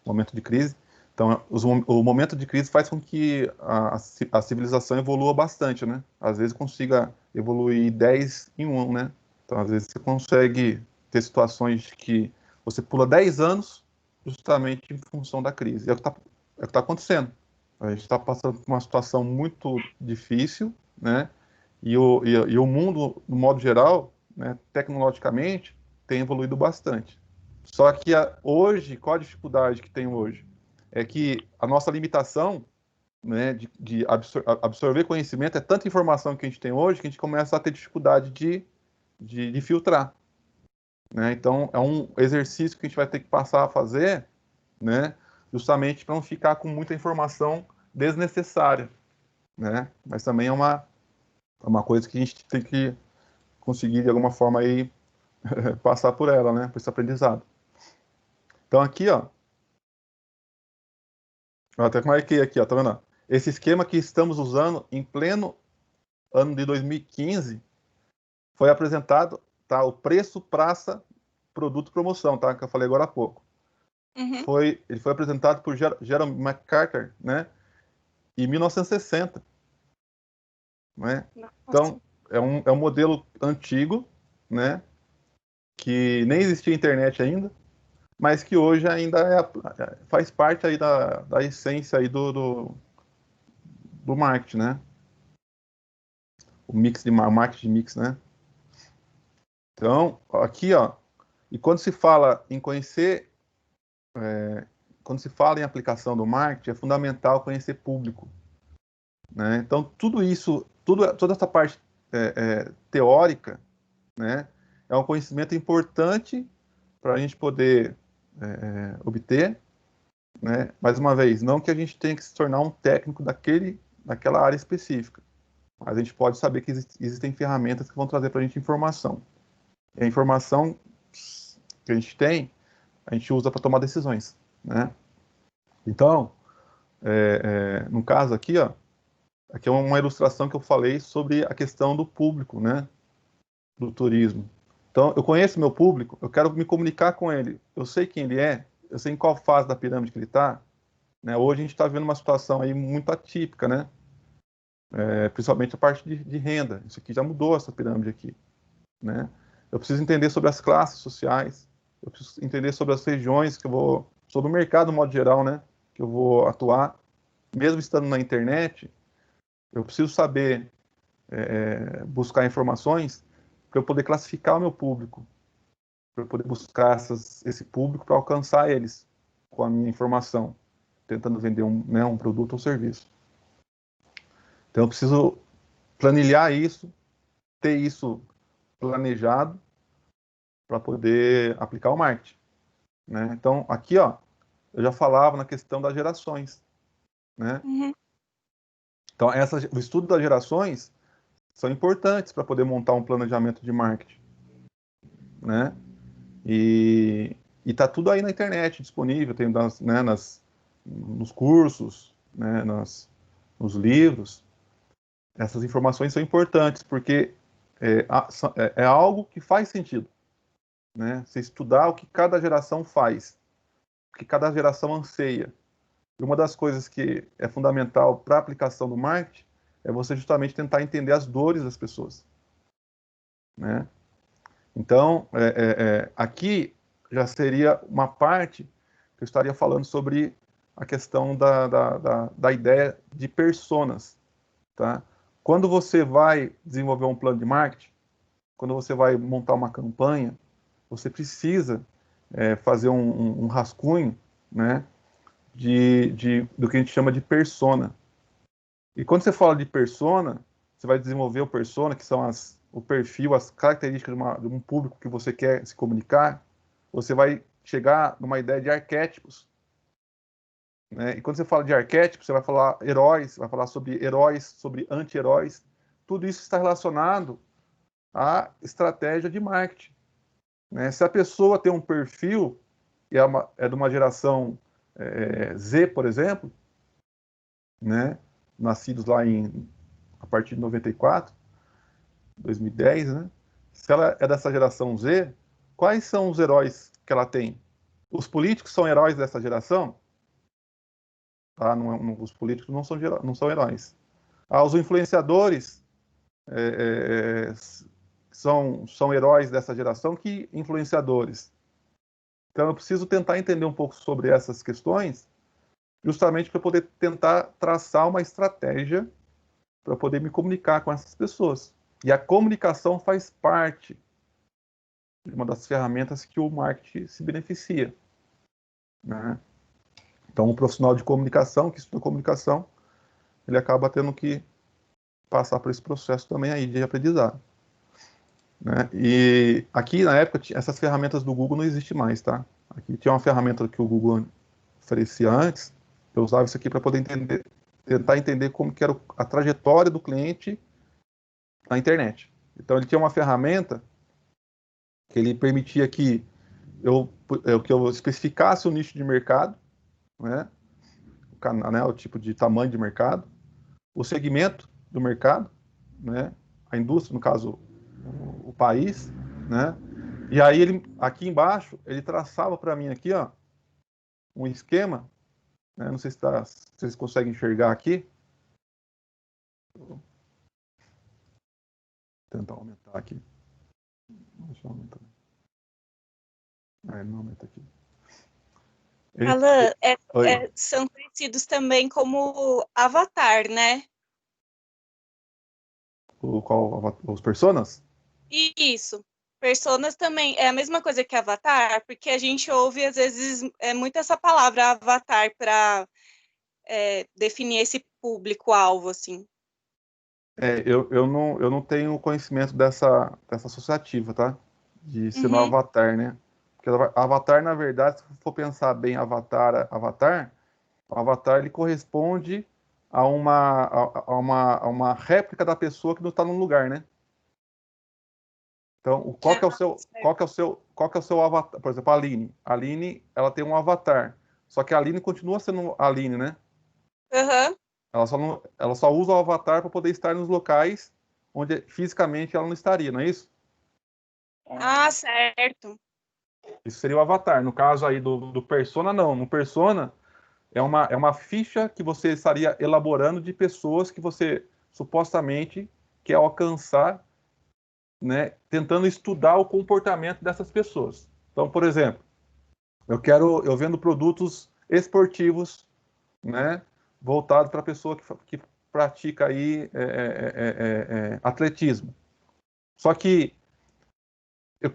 Momento de crise. Então, o momento de crise faz com que a civilização evolua bastante, né? Às vezes consiga evoluir 10 em um, né? Então, às vezes você consegue ter situações que você pula 10 anos justamente em função da crise. É o que está acontecendo. A gente está passando por uma situação muito difícil, né? E o mundo, no modo geral, né, tecnologicamente, tem evoluído bastante. Só que hoje, qual a dificuldade que tem hoje? É que a nossa limitação, né, de absorver conhecimento é tanta informação que a gente tem hoje que a gente começa a ter dificuldade de filtrar. Né? Então, é um exercício que a gente vai ter que passar a fazer, né, justamente para não ficar com muita informação desnecessária. Né? Mas também é uma coisa que a gente tem que conseguir, de alguma forma, aí, passar por ela, né, por esse aprendizado. Então, aqui, ó, eu até marquei aqui, ó, tá vendo? Esse esquema que estamos usando em pleno ano de 2015 foi apresentado, tá? O preço, praça, produto, promoção, tá? Que eu falei agora há pouco. Uhum. Ele foi apresentado por Jerome McCarthy, né? Em 1960, né? Nossa. Então, é um modelo antigo, né? Que nem existia internet ainda, mas que hoje ainda faz parte aí da essência aí do marketing, né? O marketing mix, né? Então, aqui, ó, e quando se fala em conhecer, quando se fala em aplicação do marketing, é fundamental conhecer público, né? Então, tudo isso, toda essa parte teórica, né, é um conhecimento importante para a gente poder obter, né? Mais uma vez, não que a gente tenha que se tornar um técnico daquela área específica, mas a gente pode saber que existem ferramentas que vão trazer para a gente informação. E a informação que a gente tem, a gente usa para tomar decisões, né? Então, no caso aqui, ó, aqui é uma ilustração que eu falei sobre a questão do público, né? Do turismo. Então, eu conheço meu público, eu quero me comunicar com ele, eu sei quem ele é, eu sei em qual fase da pirâmide que ele está, né? Hoje a gente está vivendo uma situação aí muito atípica, né? Principalmente a parte de renda. Isso aqui já mudou, essa pirâmide aqui, né? Eu preciso entender sobre as classes sociais, eu preciso entender sobre as regiões que eu vou, sobre o mercado, no modo geral, né? Que eu vou atuar. Mesmo estando na internet, eu preciso saber buscar informações para eu poder classificar o meu público, para eu poder buscar esse público para alcançar eles com a minha informação, tentando vender um produto ou serviço. Então eu preciso planilhar isso, ter isso planejado para poder aplicar o marketing, né? Então aqui, ó, eu já falava na questão das gerações, né? Uhum. Então o estudo das gerações são importantes para poder montar um planejamento de marketing, né? E tá tudo aí na internet disponível, tem nos cursos, né? Nos livros. Essas informações são importantes porque é algo que faz sentido, né? Você estudar o que cada geração faz, o que cada geração anseia. E uma das coisas que é fundamental para a aplicação do marketing é você justamente tentar entender as dores das pessoas, né? Então, aqui já seria uma parte que eu estaria falando sobre a questão da ideia de personas, tá? Quando você vai desenvolver um plano de marketing, quando você vai montar uma campanha, você precisa fazer um rascunho, né, do que a gente chama de persona. E quando você fala de persona, você vai desenvolver o persona, que são o perfil, as características de um público que você quer se comunicar. Você vai chegar numa ideia de arquétipos, né? E quando você fala de arquétipos, você vai falar heróis, vai falar sobre anti-heróis. Tudo isso está relacionado à estratégia de marketing, né? Se a pessoa tem um perfil e é de uma geração Z, por exemplo, né? Nascidos lá a partir de 94, 2010, né? Se ela é dessa geração Z, quais são os heróis que ela tem? Os políticos são heróis dessa geração? Tá? Os políticos não são heróis. Os influenciadores são heróis dessa geração? Que influenciadores? Então eu preciso tentar entender um pouco sobre essas questões, justamente para poder tentar traçar uma estratégia para poder me comunicar com essas pessoas. E a comunicação faz parte de uma das ferramentas que o marketing se beneficia, né? Então, o profissional de comunicação, que estuda comunicação, ele acaba tendo que passar por esse processo também aí de aprendizado, né? E aqui, na época, essas ferramentas do Google não existem mais, tá? Aqui tinha uma ferramenta que o Google oferecia antes, eu usava isso aqui para poder tentar entender como que era a trajetória do cliente na internet. Então, ele tinha uma ferramenta que ele permitia que eu especificasse o nicho de mercado, né? O tipo de tamanho de mercado, o segmento do mercado, né? A indústria, no caso, o país, né? E aí aqui embaixo, ele traçava para mim aqui, ó, um esquema, né? Não sei se vocês conseguem enxergar aqui. Vou tentar aumentar aqui. Deixa eu aumentar. Ele não aumenta aqui. Alan, Oi. são conhecidos também como Avatar, né? Os personas? Isso. Personas também é a mesma coisa que Avatar, porque a gente ouve, às vezes, muito essa palavra Avatar para definir esse público-alvo, assim. Eu não tenho conhecimento dessa associativa, tá? De ser no Uhum. Avatar, né? Porque Avatar, na verdade, se for pensar bem o Avatar ele corresponde a uma réplica da pessoa que não está no lugar, né? Então, Certo. qual que é o seu avatar? Por exemplo, a Aline. A Aline, ela tem um avatar. Só que a Aline continua sendo a Aline, né? Aham. Ela só usa o avatar para poder estar nos locais onde fisicamente ela não estaria, não é isso? Ah, certo. Isso seria o avatar. No caso aí do Persona, não. No Persona, é uma ficha que você estaria elaborando de pessoas que você supostamente quer alcançar, né? Tentando estudar o comportamento dessas pessoas. Então, por exemplo, eu vendo produtos esportivos, né? Voltado para a pessoa que pratica aí atletismo. Só que eu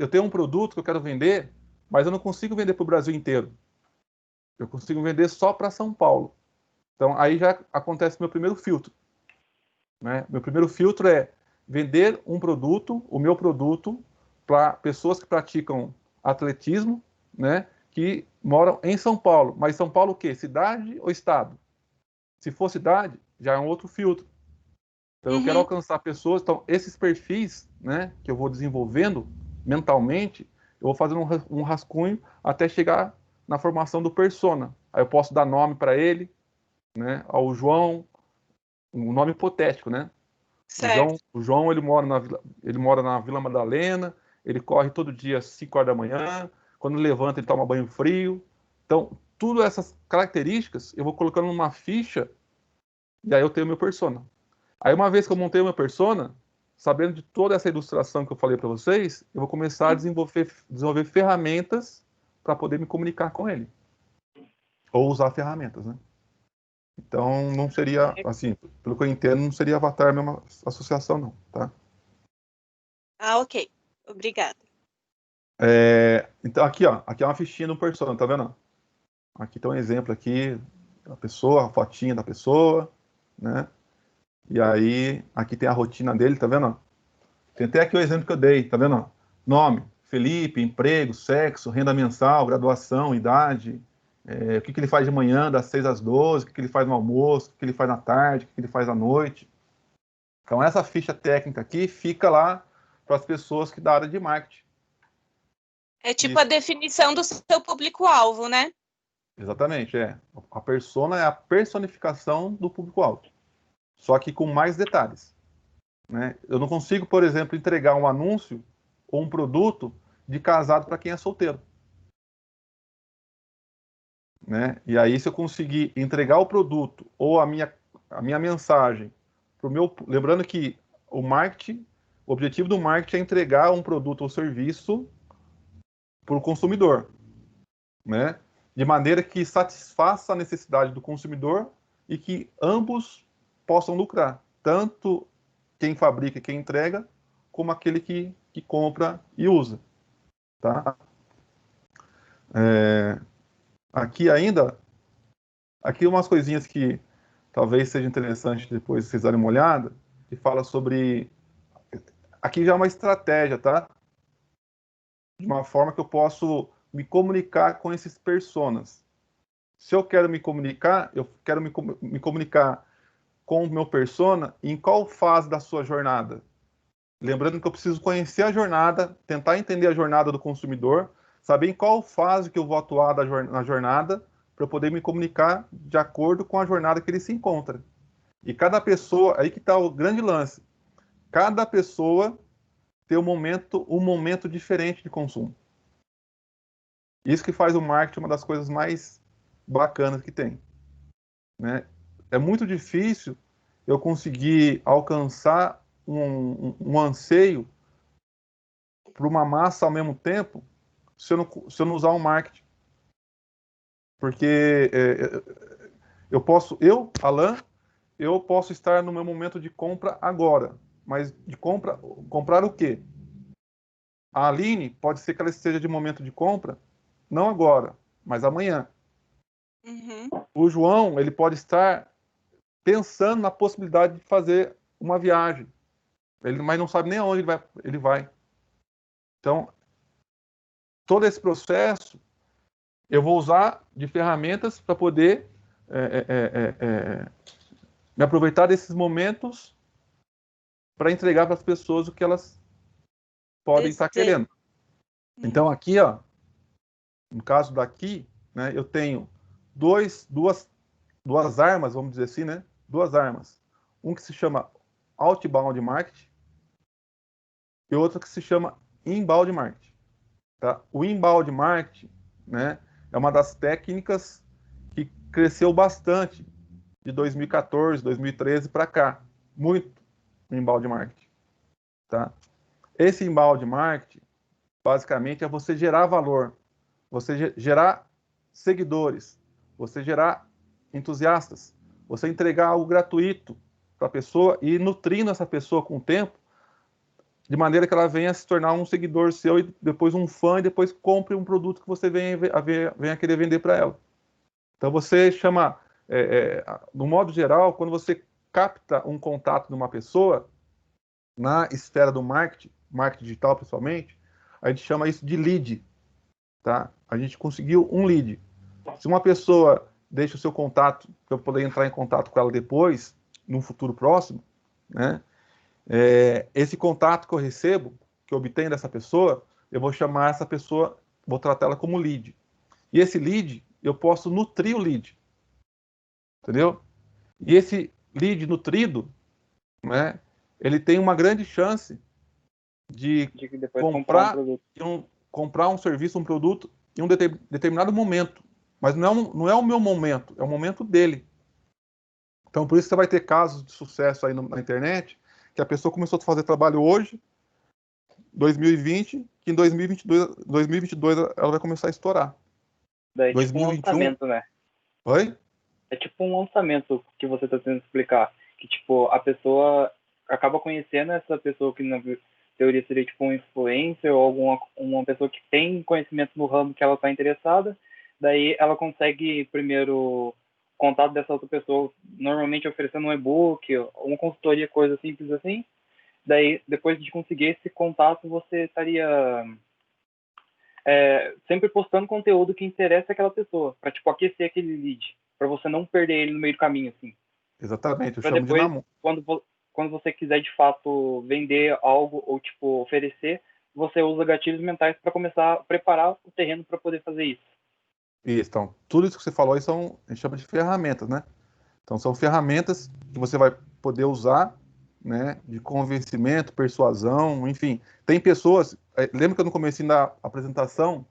tenho um produto que eu quero vender, mas eu não consigo vender para o Brasil inteiro. Eu consigo vender só para São Paulo. Então aí já acontece meu primeiro filtro, né? Meu primeiro filtro é vender o meu produto, para pessoas que praticam atletismo, né? Que moram em São Paulo. Mas São Paulo o quê? Cidade ou estado? Se for cidade, já é um outro filtro. Então, eu quero Uhum. alcançar pessoas. Então, esses perfis, né, que eu vou desenvolvendo mentalmente, eu vou fazendo um rascunho até chegar na formação do persona. Aí eu posso dar nome para ele, né, ao João, um nome hipotético, né? Certo. O João ele mora na Vila Madalena, ele corre todo dia às 5 horas da manhã, quando levanta ele toma banho frio. Então, tudo essas características eu vou colocando numa ficha e aí eu tenho meu persona. Aí, uma vez que eu montei o meu persona, sabendo de toda essa ilustração que eu falei para vocês, eu vou começar a Uhum. desenvolver ferramentas para poder me comunicar com ele. Ou usar ferramentas, né? Então, não seria, assim, pelo que eu entendo, não seria Avatar a mesma associação, não, tá? Ah, ok. Obrigada. Então, aqui é uma fichinha do persona, tá vendo? Aqui tem um exemplo aqui da pessoa, a fotinha da pessoa, né? E aí, aqui tem a rotina dele, tá vendo? Tem até aqui o exemplo que eu dei, tá vendo? Nome, Felipe, emprego, sexo, renda mensal, graduação, idade, o que ele faz de manhã, das 6 às 12, o que ele faz no almoço, o que ele faz na tarde, o que ele faz à noite. Então, essa ficha técnica aqui fica lá para as pessoas que da área de marketing. É tipo a Isso, definição do seu público-alvo, né? exatamente, é. A persona é a personificação do público-alvo, só que com mais detalhes, né? Eu não consigo, por exemplo, entregar um anúncio ou um produto de casado para quem é solteiro. Né? E aí, se eu conseguir entregar o produto ou a minha mensagem para o meu. Lembrando que o objetivo do marketing é entregar um produto ou serviço para o consumidor, né? De maneira que satisfaça a necessidade do consumidor e que ambos possam lucrar, tanto quem fabrica e quem entrega, como aquele que compra e usa, tá? É, aqui ainda, aqui umas coisinhas que talvez seja interessante depois vocês darem uma olhada, que fala sobre. Aqui já é uma estratégia, tá? De uma forma que eu posso me comunicar com esses personas. Se eu quero me comunicar, eu quero me comunicar com o meu persona em qual fase da sua jornada. Lembrando que eu preciso conhecer a jornada, tentar entender a jornada do consumidor, saber em qual fase que eu vou atuar na jornada, para eu poder me comunicar de acordo com a jornada que ele se encontra. E cada pessoa, aí que está o grande lance. Cada pessoa tem um momento diferente de consumo. Isso que faz o marketing uma das coisas mais bacanas que tem, né? É muito difícil eu conseguir alcançar um anseio para uma massa ao mesmo tempo se eu não usar um marketing. Porque Alan, eu posso estar no meu momento de compra agora, mas de comprar o quê? A Aline pode ser que ela esteja de momento de compra, não agora, mas amanhã. Uhum. O João, ele pode estar pensando na possibilidade de fazer uma viagem, mas não sabe nem aonde ele vai. Então, todo esse processo eu vou usar de ferramentas para poder me aproveitar desses momentos para entregar para as pessoas o que elas podem estar querendo. Então, aqui, ó, no caso daqui, né, eu tenho duas armas, vamos dizer assim, né? Duas armas. Um que se chama outbound marketing e outro que se chama inbound marketing. Tá? O inbound marketing, né, é uma das técnicas que cresceu bastante de 2014, 2013 para cá. Muito o inbound marketing. Tá? Esse inbound marketing, basicamente, é você gerar valor, você gerar seguidores, você gerar entusiastas, você entregar algo gratuito para a pessoa e ir nutrindo essa pessoa com o tempo, de maneira que ela venha se tornar um seguidor seu e depois um fã e depois compre um produto que você venha querer vender para ela. Então você chama, no modo geral, quando você capta um contato de uma pessoa na esfera do marketing digital principalmente, a gente chama isso de lead, tá? A gente conseguiu um lead. Se uma pessoa deixa o seu contato, para eu poder entrar em contato com ela depois, num futuro próximo, né? Esse contato que eu recebo, que eu obtenho dessa pessoa, eu vou chamar essa pessoa, vou tratar ela como lead. E esse lead, eu posso nutrir o lead. Entendeu? E esse lead nutrido, né, ele tem uma grande chance de depois comprar um produto. Comprar um serviço, um produto em um determinado momento. Mas não é o meu momento, é o momento dele. Então, por isso você vai ter casos de sucesso aí na internet, que a pessoa começou a fazer trabalho hoje, 2020, que em 2022 ela vai começar a estourar. Daí é tipo 2021, um lançamento, né? Oi? É tipo um lançamento que você está tentando explicar. Que, tipo, a pessoa acaba conhecendo essa pessoa que, na teoria, seria tipo um influencer ou uma pessoa que tem conhecimento no ramo que ela está interessada. Daí ela consegue, primeiro, contato dessa outra pessoa, normalmente oferecendo um e-book, uma consultoria, coisa simples assim. Daí, depois de conseguir esse contato, você estaria sempre postando conteúdo que interessa aquela pessoa, para tipo, aquecer aquele lead, para você não perder ele no meio do caminho, assim. Exatamente, eu Para chamo de depois, namoro. quando você quiser de fato vender algo ou tipo oferecer, você usa gatilhos mentais para começar a preparar o terreno para poder fazer isso. Isso, então, tudo isso que você falou aí a gente chama de ferramentas, né? Então, são ferramentas que você vai poder usar, né, de convencimento, persuasão, enfim. Tem pessoas, lembra que no começo da apresentação,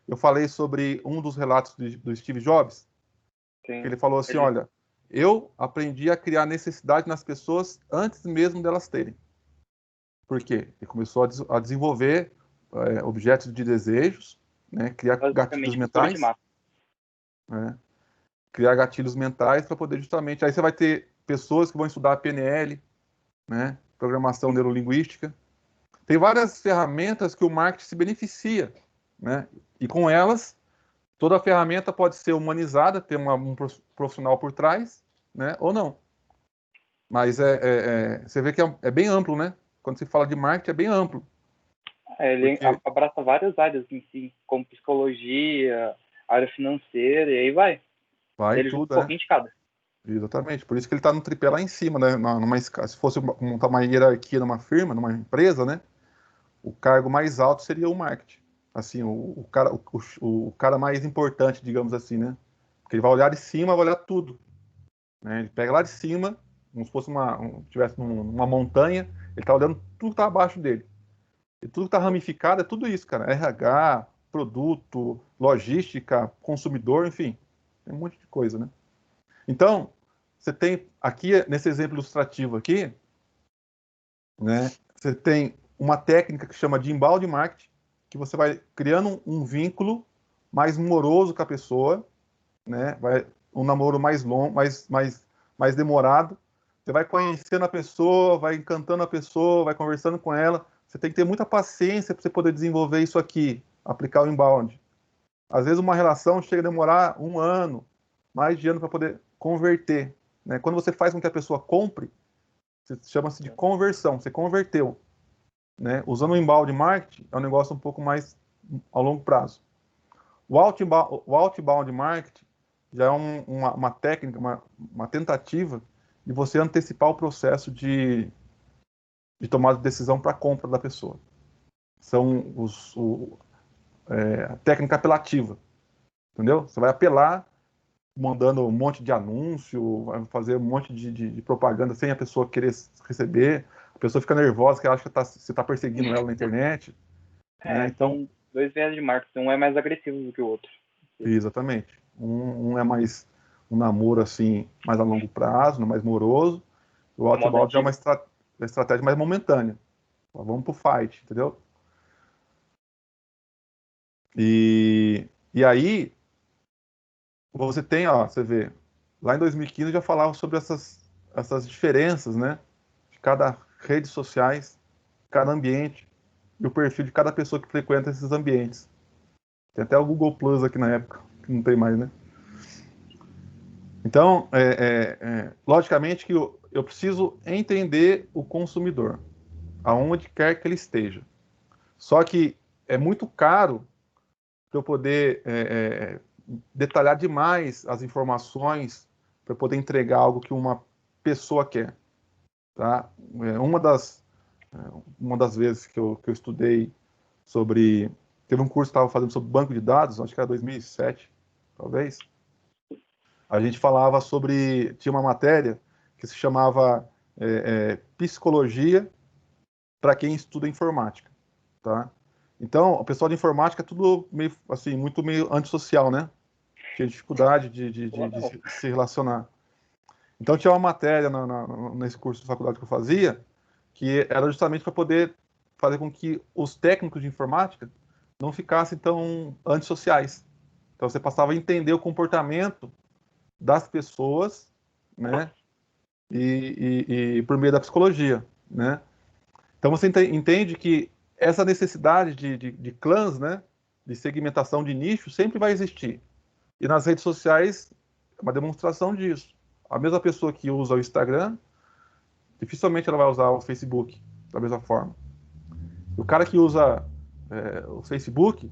eu falei sobre um dos relatos do Steve Jobs? Sim. Ele falou assim, olha, eu aprendi a criar necessidade nas pessoas antes mesmo delas terem. Por quê? Ele começou a desenvolver objetos de desejos, né, criar gatilhos mentais, né, criar gatilhos mentais para poder justamente... Aí você vai ter pessoas que vão estudar PNL, né, programação neurolinguística. Tem várias ferramentas que o marketing se beneficia, né, e com elas, toda a ferramenta pode ser humanizada, ter um profissional por trás, né, ou não. Mas você vê que é bem amplo, né? Quando se fala de marketing, é bem amplo. Ele Porque... abraça várias áreas em si, como psicologia, área financeira, e aí vai. Vai Ele junta tudo, um pouquinho de cada. Exatamente. Por isso que ele está no tripé lá em cima, né? Se fosse montar uma hierarquia numa firma, numa empresa, né? O cargo mais alto seria o marketing. Assim, o cara mais importante, digamos assim, né? Porque ele vai olhar de cima, vai olhar tudo. Né? Ele pega lá de cima, como se fosse tivesse numa montanha, ele está olhando tudo que está abaixo dele. E tudo que está ramificado é tudo isso, cara. RH, produto, logística, consumidor, enfim. Tem um monte de coisa, né? Então, você tem aqui, nesse exemplo ilustrativo aqui, né? Você tem uma técnica que chama de inbound marketing, que você vai criando um vínculo mais moroso com a pessoa, né? Um namoro mais longo, mais demorado. Você vai conhecendo a pessoa, vai encantando a pessoa, vai conversando com ela. Você tem que ter muita paciência para você poder desenvolver isso aqui, aplicar o inbound. Às vezes uma relação chega a demorar 1 ano, mais de ano para poder converter, né? Quando você faz com que a pessoa compre, chama-se de conversão, você converteu, né? Usando o inbound marketing é um negócio um pouco mais ao longo prazo. O outbound marketing já é uma técnica, uma tentativa de você antecipar o processo de tomada de decisão para a compra da pessoa. São a técnica apelativa, entendeu? Você vai apelar mandando um monte de anúncio, vai fazer um monte de propaganda sem a pessoa querer receber, a pessoa fica nervosa, que ela acha que você está perseguindo ela na internet. Né? Então, são dois viés de marketing, um é mais agressivo do que o outro. Exatamente. Um é mais um namoro assim, mais a longo prazo, mais moroso. O outbound é uma estratégia mais momentânea. Vamos pro fight, entendeu? E aí, você tem, ó, você vê, lá em 2015 eu já falava sobre essas diferenças, né? De cada rede sociais, cada ambiente, e o perfil de cada pessoa que frequenta esses ambientes. Tem até o Google Plus aqui na época, que não tem mais, né? Então, logicamente que eu preciso entender o consumidor, aonde quer que ele esteja. Só que é muito caro para eu poder detalhar demais as informações para poder entregar algo que uma pessoa quer. Tá? Uma das vezes que eu estudei sobre... Teve um curso que estava fazendo sobre banco de dados, acho que era 2007, talvez. A gente falava sobre... Tinha uma matéria que se chamava Psicologia para quem estuda informática. Tá? Então, o pessoal de informática é tudo meio, assim, muito meio antissocial, né? Tinha dificuldade de se relacionar. Então, tinha uma matéria nesse curso de faculdade que eu fazia, que era justamente para poder fazer com que os técnicos de informática não ficassem tão antissociais. Então, você passava a entender o comportamento das pessoas, né? E por meio da psicologia, né? Então, você entende que essa necessidade de clãs, né, de segmentação de nicho, sempre vai existir. E nas redes sociais, é uma demonstração disso. A mesma pessoa que usa o Instagram, dificilmente ela vai usar o Facebook da mesma forma. O cara que usa o Facebook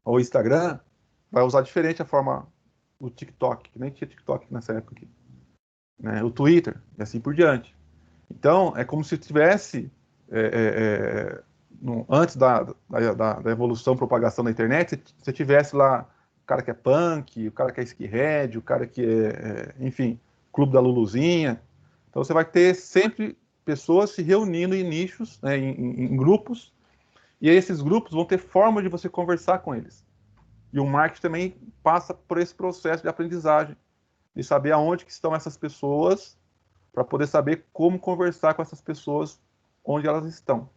ou o Instagram vai usar diferente a forma do TikTok, que nem tinha TikTok nessa época aqui. Né? O Twitter, e assim por diante. Então, é como se tivesse... antes da evolução, propagação da internet, você tivesse lá o cara que é punk, o cara que é skinhead, o cara que enfim, clube da Luluzinha. Então você vai ter sempre pessoas se reunindo em nichos, né, em grupos, e aí esses grupos vão ter forma de você conversar com eles. E o marketing também passa por esse processo de aprendizagem, de saber aonde que estão essas pessoas, para poder saber como conversar com essas pessoas onde elas estão.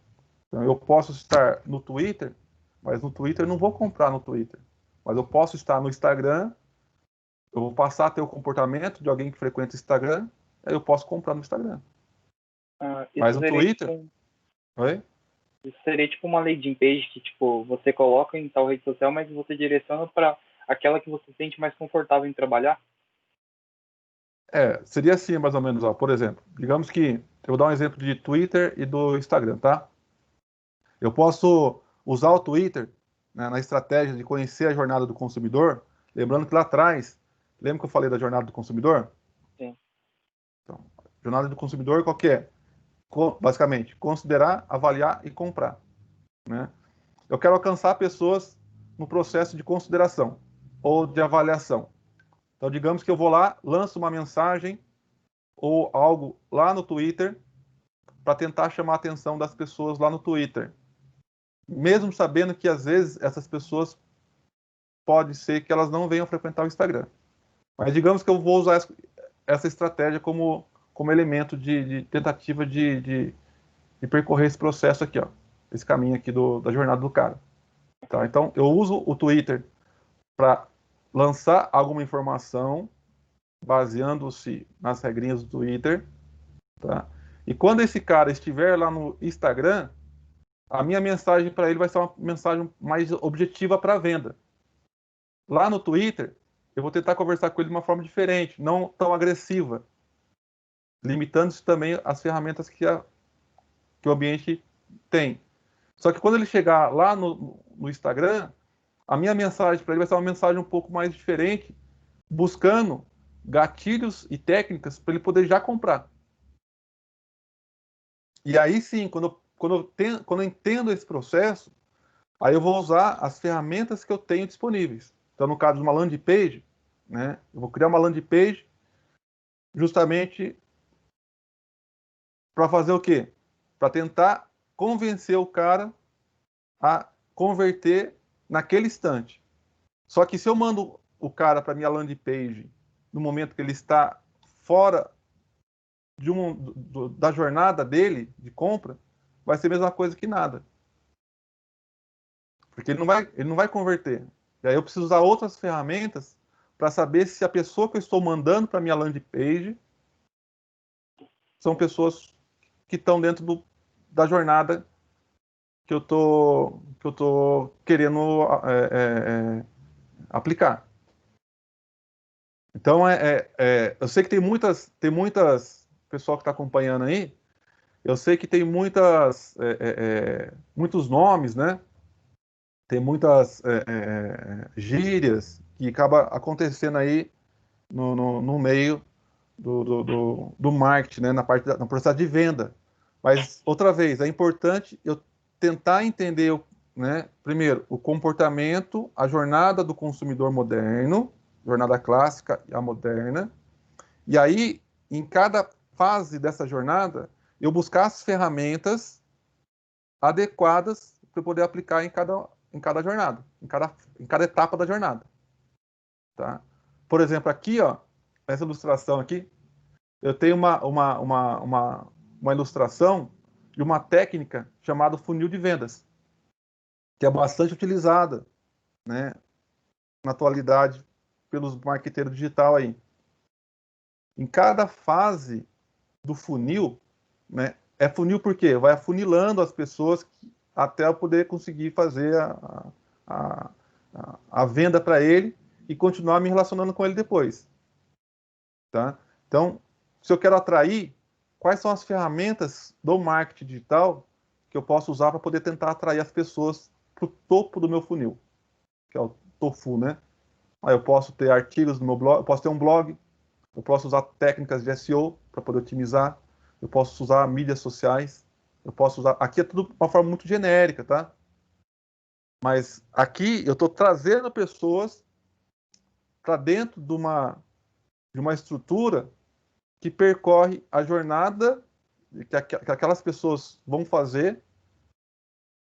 Então, eu posso estar no Twitter, mas no Twitter eu não vou comprar no Twitter. Mas eu posso estar no Instagram, eu vou passar a ter o comportamento de alguém que frequenta o Instagram, aí eu posso comprar no Instagram. Mas no Twitter... Tipo, Oi? isso seria tipo uma landing page que tipo, você coloca em tal rede social, mas você direciona para aquela que você se sente mais confortável em trabalhar? Seria assim, mais ou menos. Ó. Por exemplo, digamos que... Eu vou dar um exemplo de Twitter e do Instagram, tá? Eu posso usar o Twitter, né, na estratégia de conhecer a jornada do consumidor, lembrando que lá atrás, lembra que eu falei da jornada do consumidor? Sim. Então, jornada do consumidor qual que é? Basicamente, considerar, avaliar e comprar. Né? Eu quero alcançar pessoas no processo de consideração ou de avaliação. Então, digamos que eu vou lá, lanço uma mensagem ou algo lá no Twitter para tentar chamar a atenção das pessoas lá no Twitter. Mesmo sabendo que, às vezes, essas pessoas pode ser que elas não venham frequentar o Instagram. Mas digamos que eu vou usar essa estratégia como elemento de tentativa de percorrer esse processo aqui. Ó. esse caminho aqui da jornada do cara. Tá? Então, eu uso o Twitter para lançar alguma informação baseando-se nas regrinhas do Twitter, tá? E quando esse cara estiver lá no Instagram, a minha mensagem para ele vai ser uma mensagem mais objetiva para a venda. Lá no Twitter, eu vou tentar conversar com ele de uma forma diferente, não tão agressiva, limitando-se também às ferramentas que o ambiente tem. Só que quando ele chegar lá no Instagram, a minha mensagem para ele vai ser uma mensagem um pouco mais diferente, buscando gatilhos e técnicas para ele poder já comprar. E aí sim, quando eu entendo esse processo, aí eu vou usar as ferramentas que eu tenho disponíveis. Então, no caso de uma landing page, né, eu vou criar uma landing page justamente para fazer o quê? Para tentar convencer o cara a converter naquele instante. Só que se eu mando o cara para minha landing page no momento que ele está fora da jornada dele de compra, vai ser a mesma coisa que nada. Porque ele não vai converter. E aí eu preciso usar outras ferramentas para saber se a pessoa que eu estou mandando para minha landing page são pessoas que estão dentro da jornada que eu tô querendo aplicar. Então, eu sei que tem muitas pessoal que está acompanhando aí, eu sei que tem muitos nomes, né? Tem muitas gírias que acaba acontecendo aí no meio do marketing, né? No processo de venda. Mas, outra vez, é importante eu tentar entender, né? Primeiro, o comportamento, a jornada do consumidor moderno, jornada clássica e a moderna. E aí, em cada fase dessa jornada, eu buscar as ferramentas adequadas para eu poder aplicar em cada jornada, em cada etapa da jornada. Tá? Por exemplo, aqui, ó, essa ilustração aqui, eu tenho uma ilustração de uma técnica chamada funil de vendas, que é bastante utilizada, né, na atualidade pelos marqueteiros digital aí. Em cada fase do funil, né, é funil por quê? Vai afunilando as pessoas até eu poder conseguir fazer a venda para ele e continuar me relacionando com ele depois. Tá? Então, se eu quero atrair, quais são as ferramentas do marketing digital que eu posso usar para poder tentar atrair as pessoas para o topo do meu funil, que é o tofu, né? Aí eu posso ter artigos no meu blog, eu posso ter um blog, eu posso usar técnicas de SEO para poder otimizar, eu posso usar mídias sociais, eu posso usar... Aqui é tudo de uma forma muito genérica, tá? Mas aqui eu estou trazendo pessoas para dentro de uma estrutura que percorre a jornada que aquelas pessoas vão fazer,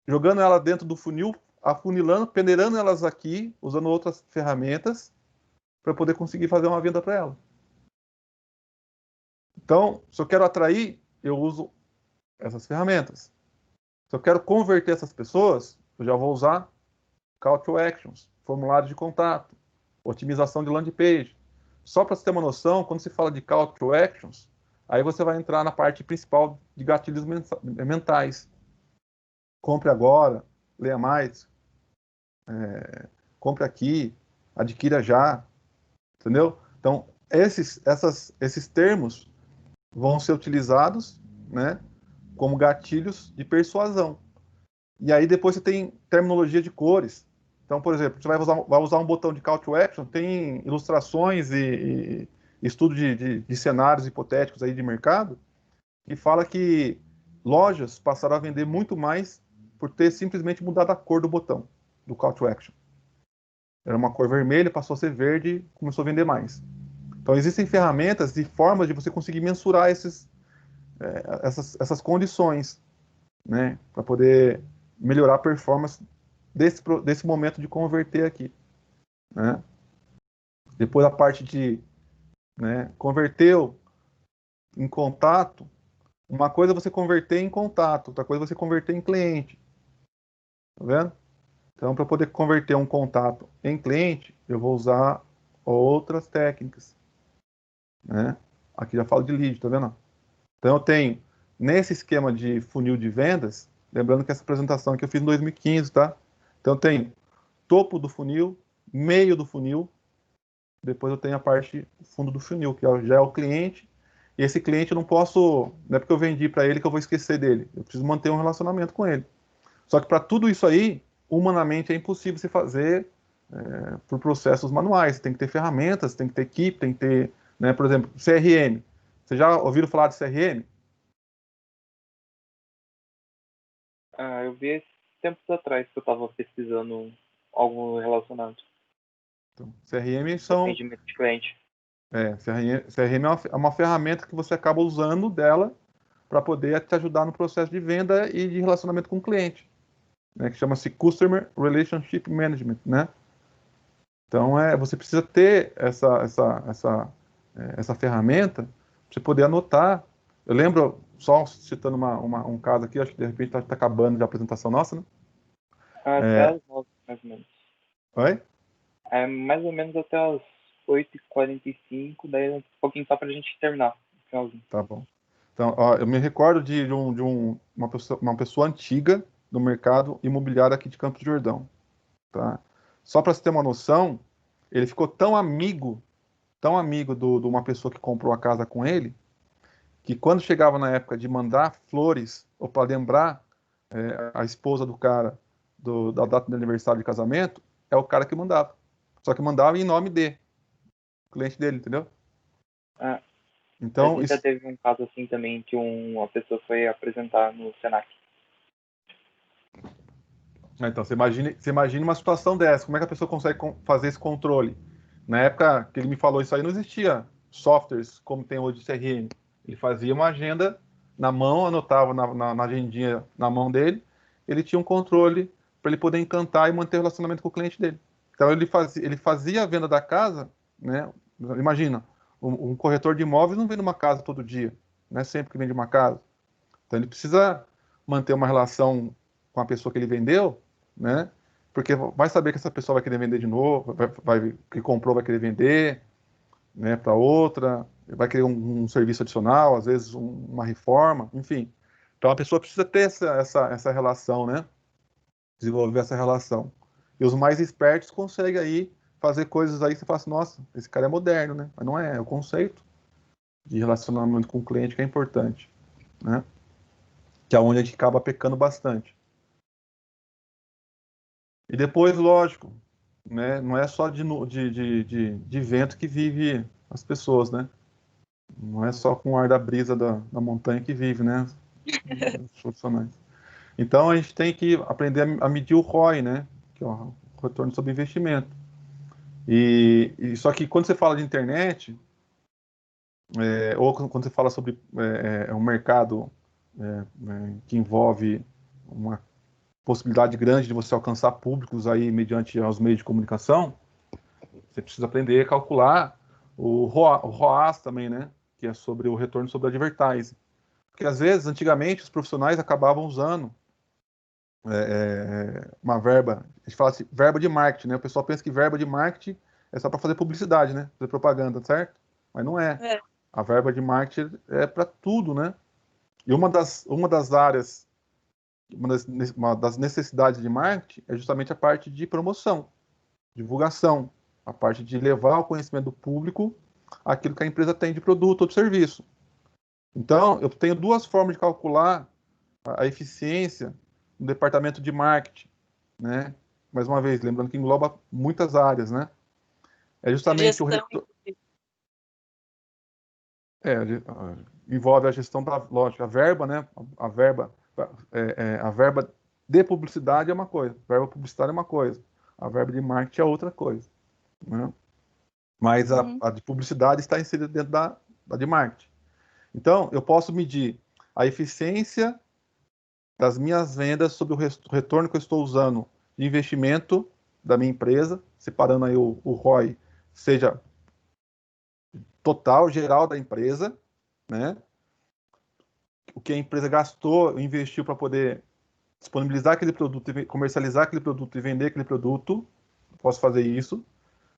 jogando ela dentro do funil, afunilando, peneirando elas aqui, usando outras ferramentas, para poder conseguir fazer uma venda para ela. Então, se eu quero atrair, eu uso essas ferramentas. Se eu quero converter essas pessoas, eu já vou usar call to actions, formulário de contato, otimização de landing page. Só para você ter uma noção, quando se fala de call to actions, aí você vai entrar na parte principal de gatilhos mentais. Compre agora, leia mais, compre aqui, adquira já, entendeu? Então, esses termos vão ser utilizados, né, como gatilhos de persuasão. E aí depois você tem terminologia de cores. Então, por exemplo, você vai usar um botão de call to action, tem ilustrações e estudo de cenários hipotéticos aí de mercado, que fala que lojas passaram a vender muito mais por ter simplesmente mudado a cor do botão, do call to action. Era uma cor vermelha, passou a ser verde, começou a vender mais. Então, existem ferramentas e formas de você conseguir mensurar essas condições, né, para poder melhorar a performance desse momento de converter aqui, né? Depois a parte de, né, converteu em contato, uma coisa é você converter em contato, outra coisa é você converter em cliente. Tá vendo? Então, para poder converter um contato em cliente, eu vou usar outras técnicas, né? Aqui já falo de lead, tá vendo? Então, eu tenho, nesse esquema de funil de vendas, lembrando que essa apresentação aqui eu fiz em 2015, tá? Então, eu tenho topo do funil, meio do funil, depois eu tenho a parte fundo do funil, que já é o cliente, e esse cliente eu não posso, não é porque eu vendi para ele que eu vou esquecer dele, eu preciso manter um relacionamento com ele. Só que para tudo isso aí, humanamente é impossível se fazer por processos manuais. Tem que ter ferramentas, tem que ter equipe, tem que ter, né, por exemplo, CRM. Vocês já ouviram falar de CRM? Eu vi esses tempos atrás que eu estava pesquisando algo relacionado. Então, CRM são, Atendimento de cliente. CRM é uma ferramenta que você acaba usando dela para poder te ajudar no processo de venda e de relacionamento com o cliente, né, que chama-se Customer Relationship Management, né? Então, você precisa ter essa ferramenta para você poder anotar. Eu lembro, só citando um caso aqui, acho que de repente está acabando já a apresentação nossa, né? Até as 9, mais ou menos. Oi? É mais ou menos até as 8h45, daí um pouquinho só pra gente terminar. Finalzinho. Tá bom. Então, ó, eu me recordo uma pessoa antiga do mercado imobiliário aqui de Campos do Jordão, tá? Só para você ter uma noção, ele ficou tão amigo de uma pessoa que comprou a casa com ele, que quando chegava na época de mandar flores, ou para lembrar a esposa do cara da data de aniversário de casamento, é o cara que mandava. Só que mandava em nome de cliente dele, entendeu? Ah, a Então, gente já isso, teve um caso assim também que uma pessoa foi apresentar no Senac. então você imagine uma situação dessa, como é que a pessoa consegue fazer esse controle? Na época que ele me falou isso aí, não existia softwares como tem hoje de CRM. Ele fazia uma agenda na mão, anotava na agendinha na mão dele, ele tinha um controle para ele poder encantar e manter o relacionamento com o cliente dele. Então ele fazia a venda da casa, né? Imagina, um corretor de imóveis não vende uma casa todo dia, não é sempre que vende uma casa. Então ele precisa manter uma relação com a pessoa que ele vendeu, né? Porque vai saber que essa pessoa vai querer vender de novo, que comprou vai querer vender, né, para outra, vai querer um serviço adicional, às vezes uma reforma, enfim. Então a pessoa precisa ter essa relação, né? Desenvolver essa relação. E os mais espertos conseguem aí fazer coisas aí que você fala assim, nossa, esse cara é moderno, né? Mas não é o conceito de relacionamento com o cliente que é importante, né? Que é onde a gente acaba pecando bastante. E depois, lógico, né, não é só de vento que vive as pessoas, né? Não é só com o ar da brisa da montanha que vive, né? Os profissionais. Então a gente tem que aprender a medir o ROI, né? Que é o retorno sobre investimento. E só que quando você fala de internet, ou quando você fala sobre um mercado que envolve uma possibilidade grande de você alcançar públicos aí mediante os meios de comunicação, você precisa aprender a calcular o ROAS também, né? Que é sobre o retorno sobre advertising. Porque às vezes, antigamente, os profissionais acabavam usando uma verba, a gente fala assim, verba de marketing, né? O pessoal pensa que verba de marketing é só para fazer publicidade, né? Fazer propaganda, certo? Mas não é. É. A verba de marketing é para tudo, né? E uma das áreas, uma das necessidades de marketing é justamente a parte de promoção, divulgação, a parte de levar ao conhecimento do público aquilo que a empresa tem de produto ou de serviço. Então, eu tenho duas formas de calcular a eficiência no departamento de marketing, né? Mais uma vez, lembrando que engloba muitas áreas, né? É A justamente o gestão, retorno, inclusive. é, envolve a gestão da, lógico, a verba, né? A verba, a verba de publicidade é uma coisa, a verba publicitária é uma coisa, a verba de marketing é outra coisa, né? Mas Uhum. a de publicidade está inserida dentro da de marketing. Então, eu posso medir a eficiência das minhas vendas sobre o retorno que eu estou usando de investimento da minha empresa, separando aí o ROI, seja total, geral da empresa, né? O que a empresa gastou, investiu para poder disponibilizar aquele produto, comercializar aquele produto e vender aquele produto, posso fazer isso.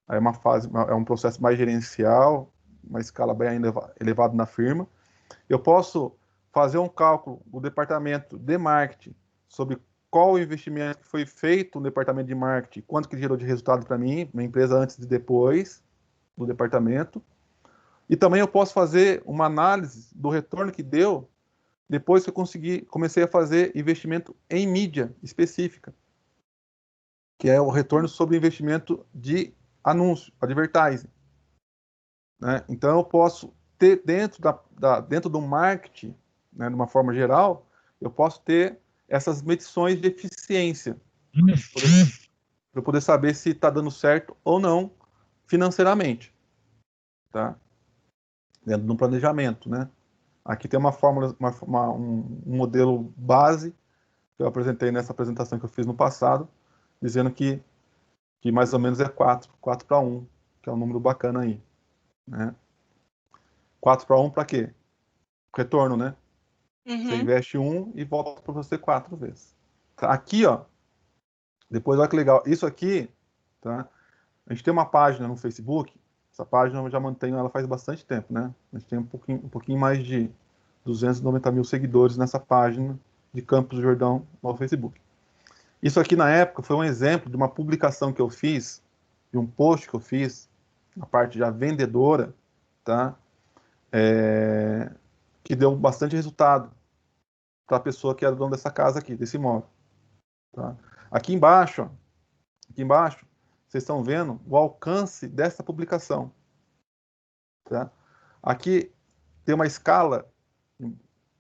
Aí é um processo mais gerencial, uma escala bem elevada na firma. Eu posso fazer um cálculo do departamento de marketing sobre qual o investimento que foi feito no departamento de marketing, quanto que gerou de resultado para mim, minha empresa antes e depois do departamento. E também eu posso fazer uma análise do retorno que deu depois que eu comecei a fazer investimento em mídia específica, que é o retorno sobre investimento de anúncio, advertising. Né? Então eu posso ter dentro do marketing, né, de uma forma geral, eu posso ter essas medições de eficiência para poder saber se está dando certo ou não financeiramente, tá? Dentro de um planejamento, né? Aqui tem uma fórmula, um modelo base que eu apresentei nessa apresentação que eu fiz no passado, dizendo que mais ou menos é 4 para 1, que é um número bacana aí, né? 4 para 1 para quê? Retorno, né? Você investe 1 e volta para você 4 vezes. Tá? Aqui, ó, depois olha que legal. Isso aqui, tá? A gente tem uma página no Facebook. Essa página eu já mantenho ela faz bastante tempo, né? A gente tem um pouquinho mais de 290 mil seguidores nessa página de Campos do Jordão no Facebook. Isso aqui, na época, foi um exemplo de uma publicação que eu fiz, de um post que eu fiz, na parte já vendedora, tá? Que deu bastante resultado para a pessoa que era dona dessa casa aqui, desse imóvel. Tá? Aqui embaixo, vocês estão vendo o alcance dessa publicação. Tá? Aqui tem uma escala,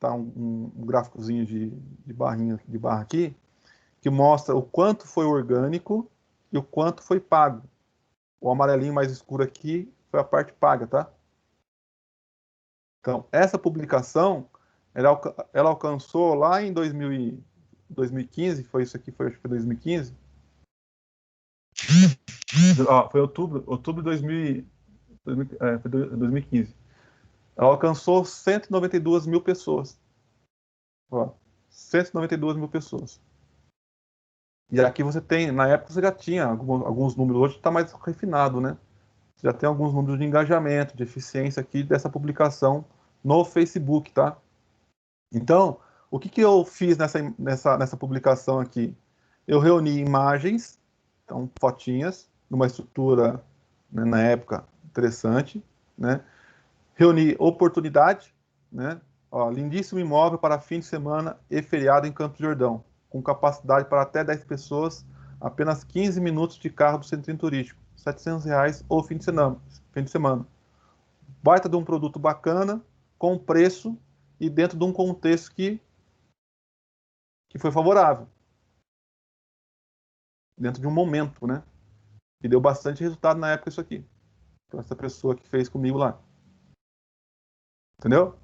tá? Um gráficozinho de barra aqui, que mostra o quanto foi orgânico e o quanto foi pago. O amarelinho mais escuro aqui foi a parte paga, tá? Então, essa publicação, ela alcançou lá em 2015, foi isso aqui, acho que foi 2015. Foi outubro de 2015. Ela alcançou 192 mil pessoas. Ó, 192 mil pessoas. E aqui você tem, na época você já tinha alguns números, hoje está mais refinado, né? Você já tem alguns números de engajamento, de eficiência aqui dessa publicação no Facebook, tá? Então, o que eu fiz nessa publicação aqui? Eu reuni imagens, então fotinhas, numa estrutura, né, na época, interessante, né? Reuni oportunidade, né? Ó, lindíssimo imóvel para fim de semana e feriado em Campos do Jordão, com capacidade para até 10 pessoas, apenas 15 minutos de carro do centro turístico, R$ 700 ou fim de semana. Baita de um produto bacana, com preço e dentro de um contexto que foi favorável. Dentro de um momento, né? E deu bastante resultado na época isso aqui. Então, essa pessoa que fez comigo lá. Entendeu?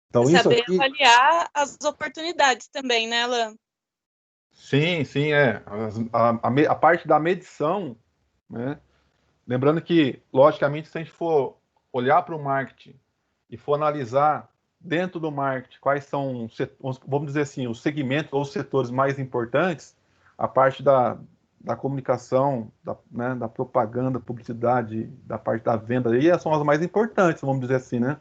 Então, isso saber aqui... avaliar as oportunidades também, né, Alan? Sim, é. A parte da medição, né? Lembrando que, logicamente, se a gente for olhar para o marketing e for analisar dentro do marketing quais são, vamos dizer assim, os segmentos ou os setores mais importantes, a parte da comunicação, né, da propaganda, publicidade, da parte da venda, aí são as mais importantes, vamos dizer assim, né?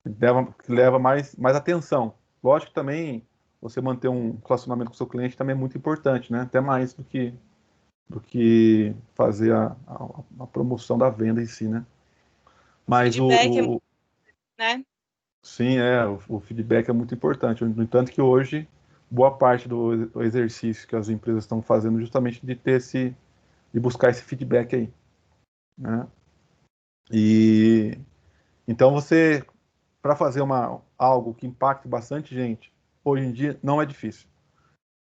Que leva mais atenção. Lógico que também você manter um relacionamento com o seu cliente também é muito importante, né? Até mais do que fazer a promoção da venda em si, né? Mas feedback, né? Sim, o feedback é muito importante. No entanto que hoje, boa parte do exercício que as empresas estão fazendo é justamente de buscar esse feedback aí, né? E então para fazer algo que impacte bastante gente, hoje em dia não é difícil,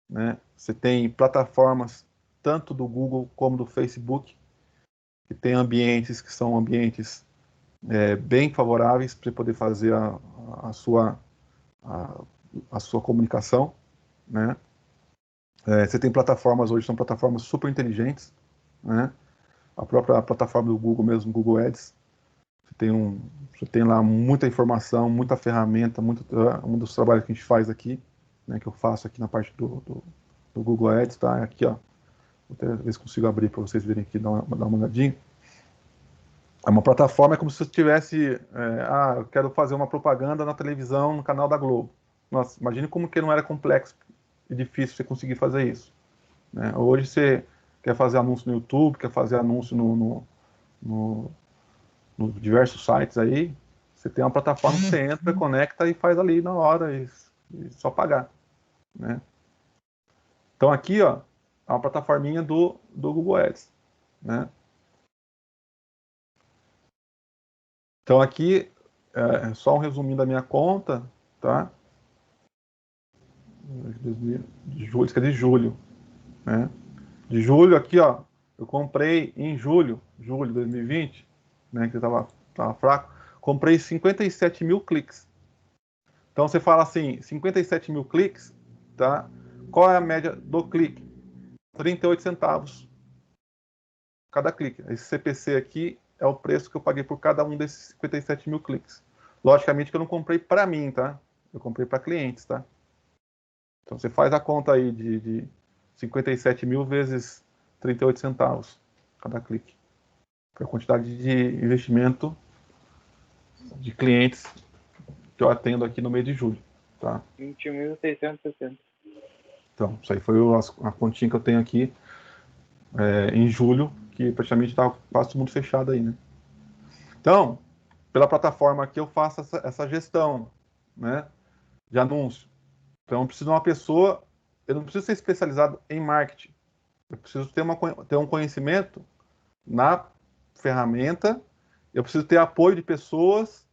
né? Você tem plataformas tanto do Google como do Facebook que tem ambientes que são ambientes bem favoráveis para poder fazer a sua comunicação, né? Você tem plataformas hoje, são plataformas super inteligentes, né? A própria plataforma do Google mesmo, Google Ads, você tem lá muita informação, muita ferramenta, um dos trabalhos que a gente faz aqui, né, que eu faço aqui na parte do Google Ads, tá? Aqui, ó. Vou até ver se consigo abrir para vocês verem aqui, dar uma olhadinha. É uma plataforma, é como se você tivesse... eu quero fazer uma propaganda na televisão, no canal da Globo. Nossa, imagine como que não era complexo e difícil você conseguir fazer isso, né? Hoje você quer fazer anúncio no YouTube, quer fazer anúncio no diversos sites aí, você tem uma plataforma que você entra, conecta e faz ali na hora, e só pagar, né? Então aqui, ó, é uma plataforminha do Google Ads, né? Então aqui é só um resuminho da minha conta, tá? De julho, isso aqui é de julho, né? De julho aqui, ó, eu comprei em julho de 2020, né, que tava fraco, comprei 57 mil cliques. Então você fala assim, 57 mil cliques, tá? Qual é a média do clique? 38 centavos cada clique. Esse CPC aqui é o preço que eu paguei por cada um desses 57 mil cliques. Logicamente que eu não comprei para mim, tá? Eu comprei para clientes, tá? Então você faz a conta aí de 57 mil vezes 38 centavos cada clique. Foi a quantidade de investimento de clientes que eu atendo aqui no mês de julho, tá? 21.660. Então, isso aí foi a continha que eu tenho aqui em julho, que praticamente está quase todo mundo fechado aí, né? Então, pela plataforma aqui eu faço essa gestão, né, de anúncio. Então, eu preciso de uma pessoa, eu não preciso ser especializado em marketing, eu preciso ter um conhecimento na ferramenta, eu preciso ter apoio de pessoas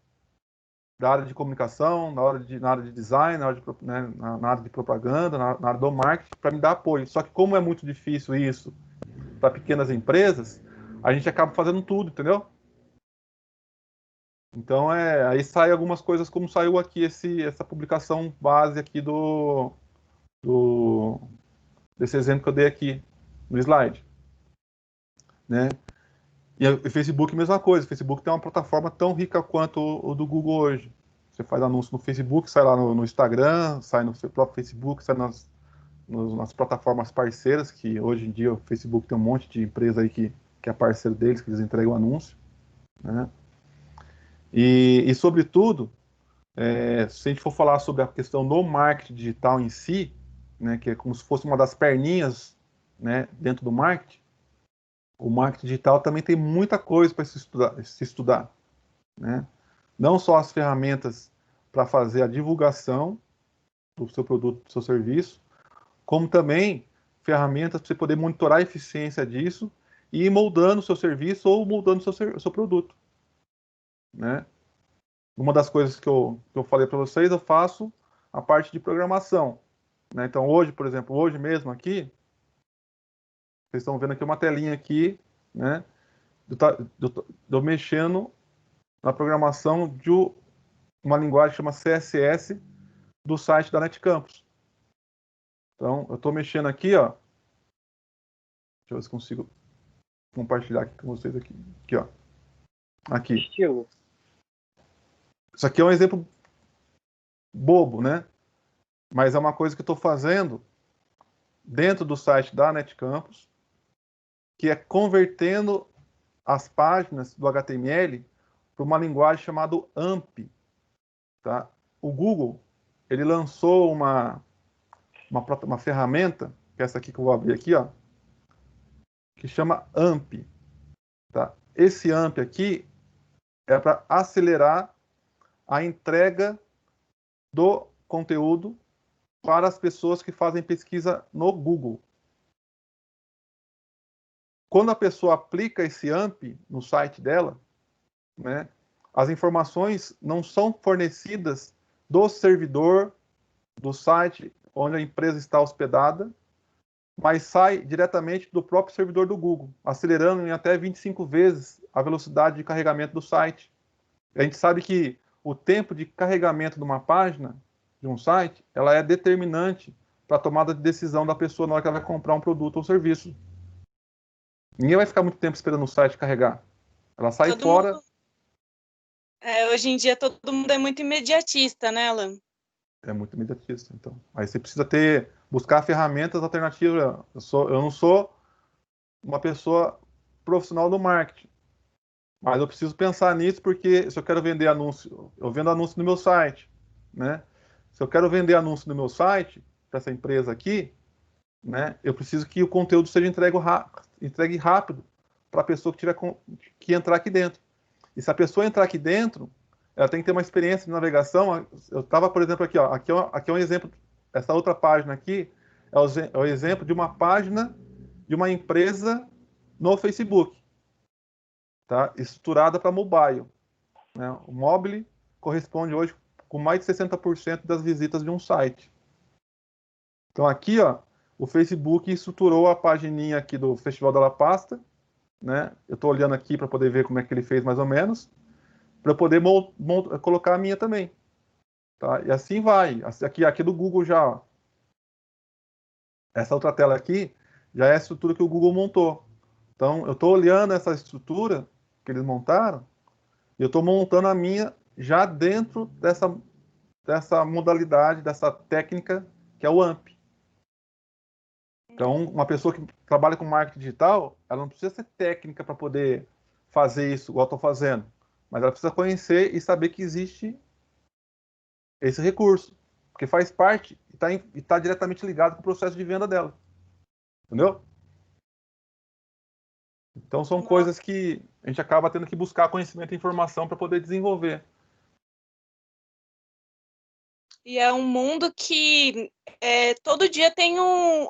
da área de comunicação, na área de design, na área de propaganda, na área do marketing, para me dar apoio. Só que como é muito difícil isso para pequenas empresas, a gente acaba fazendo tudo, entendeu? Então, aí sai algumas coisas como saiu aqui essa publicação base aqui desse exemplo que eu dei aqui no slide, né? E o Facebook, mesma coisa. O Facebook tem uma plataforma tão rica quanto o do Google hoje. Você faz anúncio no Facebook, sai lá no Instagram, sai no seu próprio Facebook, sai nas plataformas parceiras, que hoje em dia o Facebook tem um monte de empresa aí que é parceiro deles, que eles entregam anúncio, né? E sobretudo, se a gente for falar sobre a questão do marketing digital em si, né, que é como se fosse uma das perninhas, né, dentro do marketing, o marketing digital também tem muita coisa para se estudar, né? Não só as ferramentas para fazer a divulgação do seu produto, do seu serviço, como também ferramentas para você poder monitorar a eficiência disso e ir moldando o seu serviço ou moldando o seu produto, né? Uma das coisas que eu falei para vocês, eu faço a parte de programação, né? Então hoje, por exemplo, hoje mesmo aqui, vocês estão vendo aqui uma telinha aqui, né? Eu mexendo na programação de uma linguagem que chama CSS do site da NetCampus. Então, eu estou mexendo aqui, ó. Deixa eu ver se consigo compartilhar aqui com vocês aqui. Aqui, ó. Aqui. Estilo. Isso aqui é um exemplo bobo, né? Mas é uma coisa que eu estou fazendo dentro do site da NetCampus, que é convertendo as páginas do HTML para uma linguagem chamada AMP, tá? O Google, ele lançou uma ferramenta, que é essa aqui que eu vou abrir aqui, ó, que chama AMP, tá? Esse AMP aqui é para acelerar a entrega do conteúdo para as pessoas que fazem pesquisa no Google. Quando a pessoa aplica esse AMP no site dela, né, as informações não são fornecidas do servidor do site onde a empresa está hospedada, mas sai diretamente do próprio servidor do Google, acelerando em até 25 vezes a velocidade de carregamento do site. A gente sabe que o tempo de carregamento de uma página, de um site, ela é determinante para a tomada de decisão da pessoa na hora que ela vai comprar um produto ou serviço. Ninguém vai ficar muito tempo esperando o site carregar. Ela sai Todo fora... mundo, hoje em dia todo mundo é muito imediatista, né, Alan? É muito imediatista, então. Aí você precisa buscar ferramentas alternativas. Eu não sou uma pessoa profissional do marketing, mas eu preciso pensar nisso porque se eu quero vender anúncio, eu vendo anúncio no meu site, né? Se eu quero vender anúncio no meu site para essa empresa aqui, né? Eu preciso que o conteúdo seja entregue rápido para a pessoa que entrar aqui dentro. E se a pessoa entrar aqui dentro, ela tem que ter uma experiência de navegação. Eu estava, por exemplo, aqui, ó, aqui é um exemplo. Essa outra página aqui é o exemplo de uma página de uma empresa no Facebook, tá? Estruturada para mobile, né? O mobile corresponde hoje com mais de 60% das visitas de um site. Então aqui, ó, o Facebook estruturou a pagininha aqui do Festival da La Pasta, né? Eu estou olhando aqui para poder ver como é que ele fez mais ou menos, para eu poder colocar a minha também, tá? E assim vai. Aqui do Google já, ó. Essa outra tela aqui já é a estrutura que o Google montou. Então eu estou olhando essa estrutura que eles montaram e eu estou montando a minha já dentro dessa modalidade, dessa técnica que é o AMP. Então, uma pessoa que trabalha com marketing digital, ela não precisa ser técnica para poder fazer isso, igual eu estou fazendo. Mas ela precisa conhecer e saber que existe esse recurso. Porque faz parte e está diretamente ligado com o processo de venda dela. Entendeu? Então, são coisas que a gente acaba tendo que buscar conhecimento e informação para poder desenvolver. E é um mundo que todo dia tem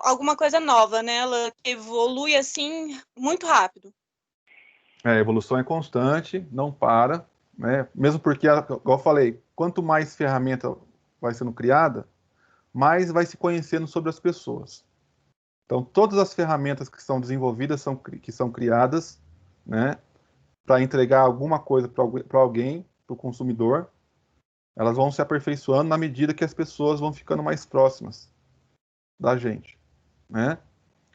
alguma coisa nova, né? Ela evolui assim muito rápido. A evolução é constante, não para, né? Mesmo porque, igual eu falei, quanto mais ferramenta vai sendo criada, mais vai se conhecendo sobre as pessoas. Então, todas as ferramentas que são desenvolvidas, que são criadas, né, para entregar alguma coisa para alguém, para o consumidor, elas vão se aperfeiçoando na medida que as pessoas vão ficando mais próximas da gente, né?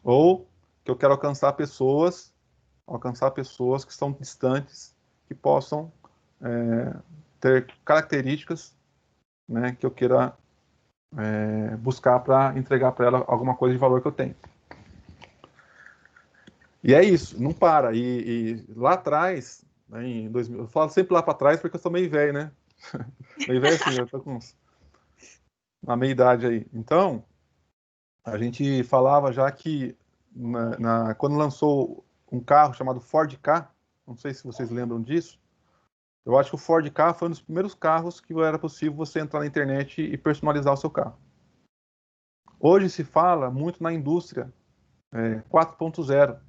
Ou que eu quero alcançar pessoas que estão distantes, que possam ter características, né, que eu queira buscar para entregar para ela alguma coisa de valor que eu tenho. E é isso, não para. E lá atrás, né, em 2000, eu falo sempre lá para trás porque eu sou meio velho, né? Meio velho assim, eu tô com uma meia idade aí. Então, a gente falava já que quando lançou um carro chamado Ford Ka, não sei se vocês lembram disso, eu acho que o Ford Ka foi um dos primeiros carros que era possível você entrar na internet e personalizar o seu carro. Hoje se fala muito na indústria 4.0,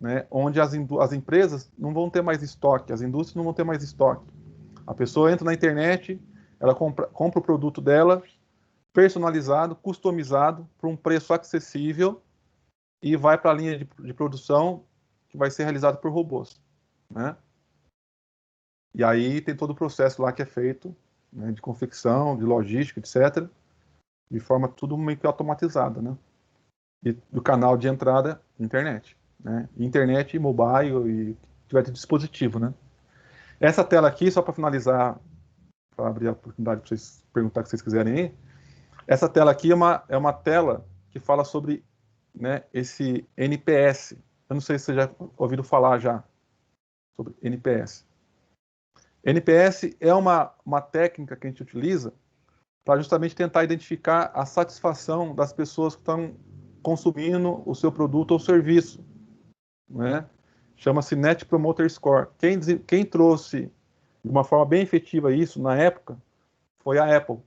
né, onde as empresas não vão ter mais estoque, as indústrias não vão ter mais estoque. A pessoa entra na internet, ela compra o produto dela, personalizado, customizado, por um preço acessível, e vai para a linha de produção que vai ser realizada por robôs, né? E aí tem todo o processo lá que é feito, né, de confecção, de logística, etc., de forma tudo meio que automatizada, né? E do canal de entrada, internet, né? Internet, mobile e tiver de dispositivo, né? Essa tela aqui, só para finalizar, para abrir a oportunidade para vocês perguntar o que vocês quiserem aí, essa tela aqui é uma tela que fala sobre, né, esse NPS. Eu não sei se você já ouviu falar já sobre NPS. NPS é uma técnica que a gente utiliza para justamente tentar identificar a satisfação das pessoas que estão consumindo o seu produto ou serviço, né? Chama-se Net Promoter Score. Quem trouxe de uma forma bem efetiva isso na época foi a Apple.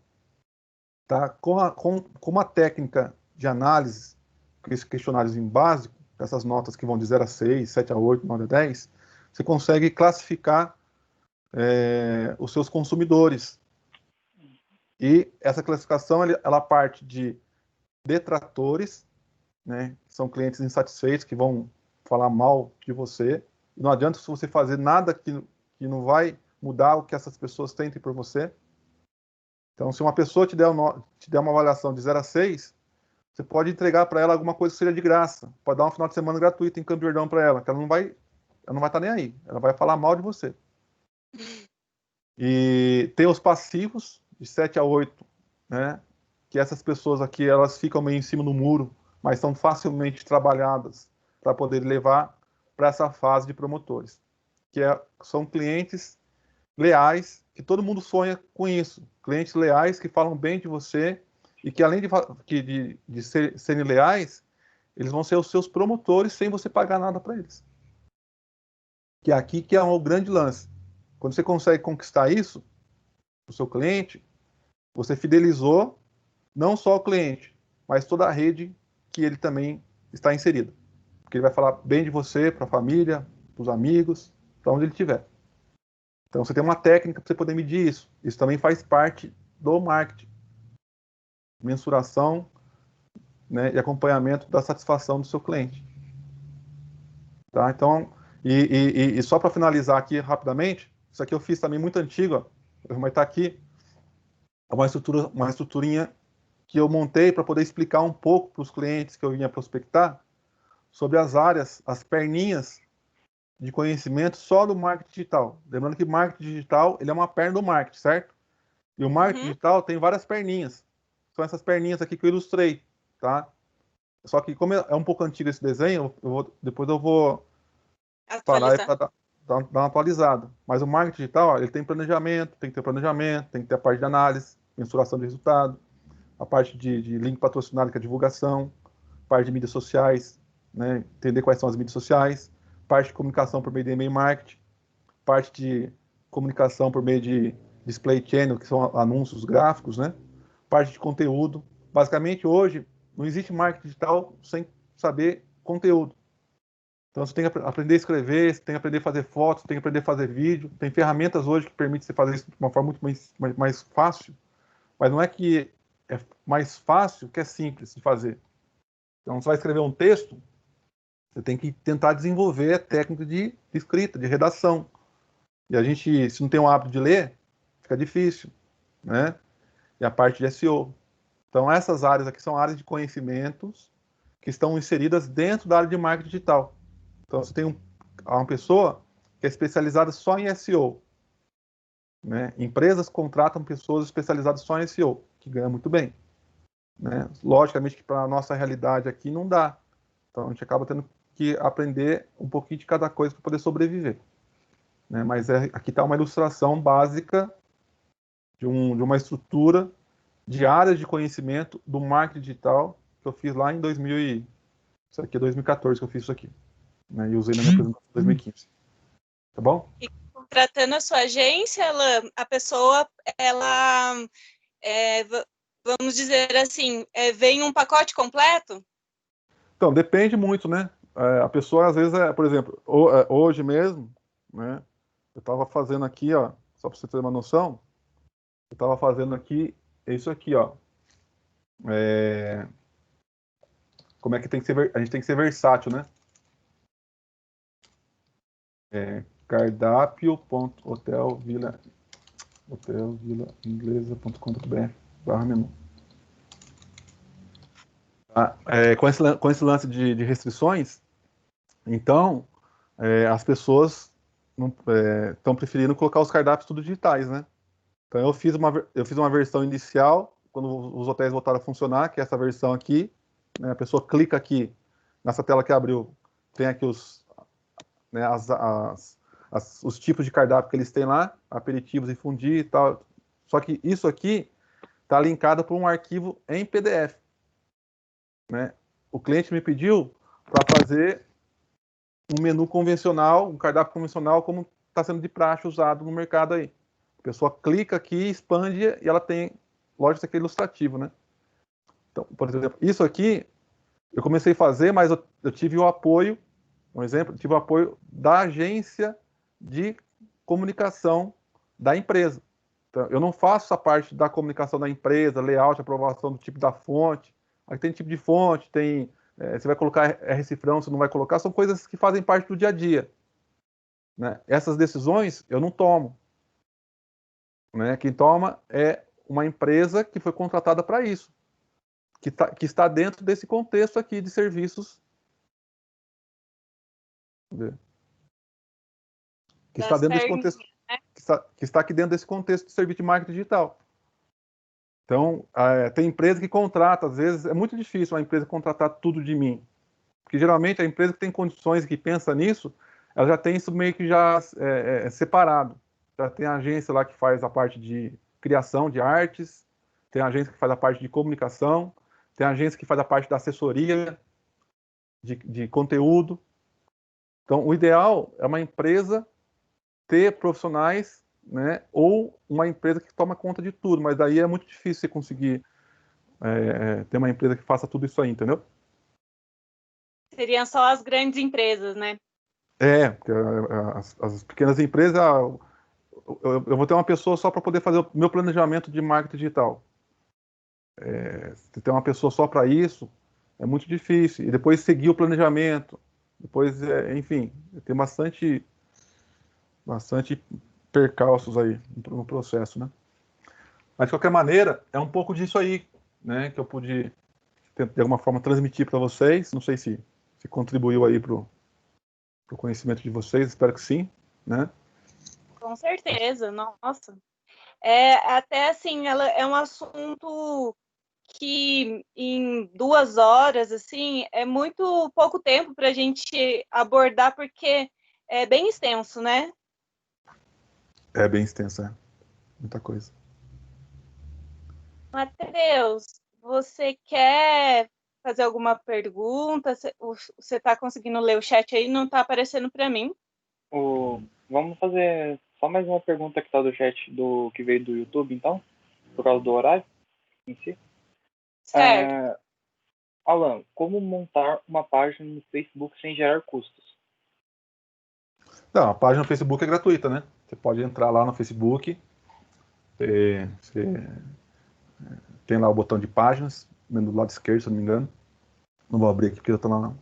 Tá? Com uma técnica de análise, esse questionário básico, essas notas que vão de 0 a 6, 7 a 8, 9 a 10, você consegue classificar os seus consumidores. E essa classificação ela parte de detratores, né, que são clientes insatisfeitos, que vão falar mal de você. E não adianta se você fazer nada que não vai mudar o que essas pessoas tentem por você. Então, se uma pessoa te der uma avaliação de 0 a 6, você pode entregar para ela alguma coisa que seja de graça. Pode dar um final de semana gratuito em Campo Jordão para ela, que ela não vai estar nem aí. Ela vai falar mal de você. E tem os passivos, de 7 a 8, né? Que essas pessoas aqui, elas ficam meio em cima do muro, mas são facilmente trabalhadas para poder levar para essa fase de promotores, são clientes leais, que todo mundo sonha com isso. Clientes leais que falam bem de você e que, além de serem leais, eles vão ser os seus promotores sem você pagar nada para eles. Que é aqui que é o grande lance. Quando você consegue conquistar isso, o seu cliente, você fidelizou não só o cliente, mas toda a rede que ele também está inserido. Porque ele vai falar bem de você para a família, para os amigos, para onde ele estiver. Então, você tem uma técnica para você poder medir isso. Isso também faz parte do marketing. Mensuração, né, e acompanhamento da satisfação do seu cliente. Tá? Então, e só para finalizar aqui rapidamente, isso aqui eu fiz também muito antigo, ó, mas está aqui, é uma estruturinha que eu montei para poder explicar um pouco para os clientes que eu vinha prospectar sobre as áreas, as perninhas de conhecimento só do marketing digital. Lembrando que marketing digital ele é uma perna do marketing, certo? E o marketing digital tem várias perninhas. São essas perninhas aqui que eu ilustrei, tá? Só que como é um pouco antigo esse desenho, depois eu vou parar Atualizar. para dar uma atualizada. Mas o marketing digital, ó, ele tem planejamento, tem que ter planejamento, tem que ter a parte de análise, mensuração de resultado, a parte de link patrocinado, que é a divulgação, parte de mídias sociais, né, entender quais são as mídias sociais, parte de comunicação por meio de e-mail marketing, parte de comunicação por meio de display channel, que são anúncios gráficos, né, parte de conteúdo. Basicamente, hoje, não existe marketing digital sem saber conteúdo. Então, você tem que aprender a escrever, você tem que aprender a fazer fotos, tem que aprender a fazer vídeo. Tem ferramentas hoje que permitem você fazer isso de uma forma muito mais fácil, mas não é que é mais fácil que é simples de fazer. Então, você vai escrever um texto, você tem que tentar desenvolver a técnica de escrita, de redação. E a gente, se não tem o hábito de ler, fica difícil, né? E a parte de SEO. Então, essas áreas aqui são áreas de conhecimentos que estão inseridas dentro da área de marketing digital. Então, você tem uma pessoa que é especializada só em SEO, né? Empresas contratam pessoas especializadas só em SEO, que ganham muito bem, né? Logicamente que para a nossa realidade aqui não dá. Então, a gente acaba tendo que aprender um pouquinho de cada coisa para poder sobreviver, né? Mas aqui está uma ilustração básica de uma estrutura de áreas de conhecimento do marketing digital que eu fiz lá em 2000 isso aqui é 2014 que eu fiz isso aqui, né? E usei na minha apresentação em 2015. Tá bom? E contratando a sua agência, a pessoa, ela, vamos dizer assim, vem um pacote completo? Então, depende muito, né? A pessoa, às vezes, por exemplo, hoje mesmo, né? Eu estava fazendo aqui, ó, só para você ter uma noção, eu estava fazendo aqui isso aqui, ó. Como é que tem que ser, a gente tem que ser versátil, né? Cardápio.hotelvilainglesa.com.br/menu. Com esse lance de restrições, então, as pessoas estão preferindo colocar os cardápios tudo digitais, né? Então, eu fiz uma versão inicial, quando os hotéis voltaram a funcionar, que é essa versão aqui, né? A pessoa clica aqui, nessa tela que abriu, tem aqui né, os tipos de cardápio que eles têm lá, aperitivos e fundi e tal. Só que isso aqui está linkado por um arquivo em PDF, né? O cliente me pediu para fazer um menu convencional, um cardápio convencional, como está sendo de praxe usado no mercado aí. A pessoa clica aqui, expande e ela tem, lógico, isso aqui é ilustrativo, né? Então, por exemplo, isso aqui eu comecei a fazer, mas eu tive o apoio, um exemplo, tive o apoio da agência de comunicação da empresa. Então, eu não faço a parte da comunicação da empresa, layout, aprovação do tipo da fonte. Aqui tem tipo de fonte, tem você vai colocar R-cifrão, você não vai colocar, são coisas que fazem parte do dia a dia, né? Essas decisões eu não tomo, né? Quem toma é uma empresa que foi contratada para isso, que está dentro desse contexto aqui de serviços, que está Das dentro desse pernas, contexto, né? que está aqui dentro desse contexto de serviço de marketing digital. Então, tem empresa que contrata, às vezes, é muito difícil uma empresa contratar tudo de mim. Porque geralmente a empresa que tem condições e que pensa nisso, ela já tem isso meio que já separado. Já tem a agência lá que faz a parte de criação de artes, tem a agência que faz a parte de comunicação, tem a agência que faz a parte da assessoria de conteúdo. Então, o ideal é uma empresa ter profissionais, né, ou uma empresa que toma conta de tudo, mas daí é muito difícil você conseguir ter uma empresa que faça tudo isso aí, entendeu? Seriam só as grandes empresas, né? Porque as pequenas empresas, eu vou ter uma pessoa só para poder fazer o meu planejamento de marketing digital. Se tem uma pessoa só para isso, é muito difícil. E depois seguir o planejamento, depois, enfim, tem bastante percalços aí no processo, né? Mas, de qualquer maneira, é um pouco disso aí, né, que eu pude, de alguma forma, transmitir para vocês. Não sei se contribuiu aí para o conhecimento de vocês, espero que sim, né? Com certeza, nossa. Até assim, ela é um assunto que em 2 horas, assim, é muito pouco tempo para a gente abordar, porque é bem extenso, né? É bem extensa, muita coisa. Matheus, você quer fazer alguma pergunta? Você está conseguindo ler o chat aí? Não está aparecendo para mim. Vamos fazer só mais uma pergunta que está do chat que veio do YouTube, então, por causa do horário em si. Certo. Alan, como montar uma página no Facebook sem gerar custos? Não, a página no Facebook é gratuita, né? Você pode entrar lá no Facebook, você tem lá o botão de páginas, do lado esquerdo, se eu não me engano. Não vou abrir aqui porque eu tô lá.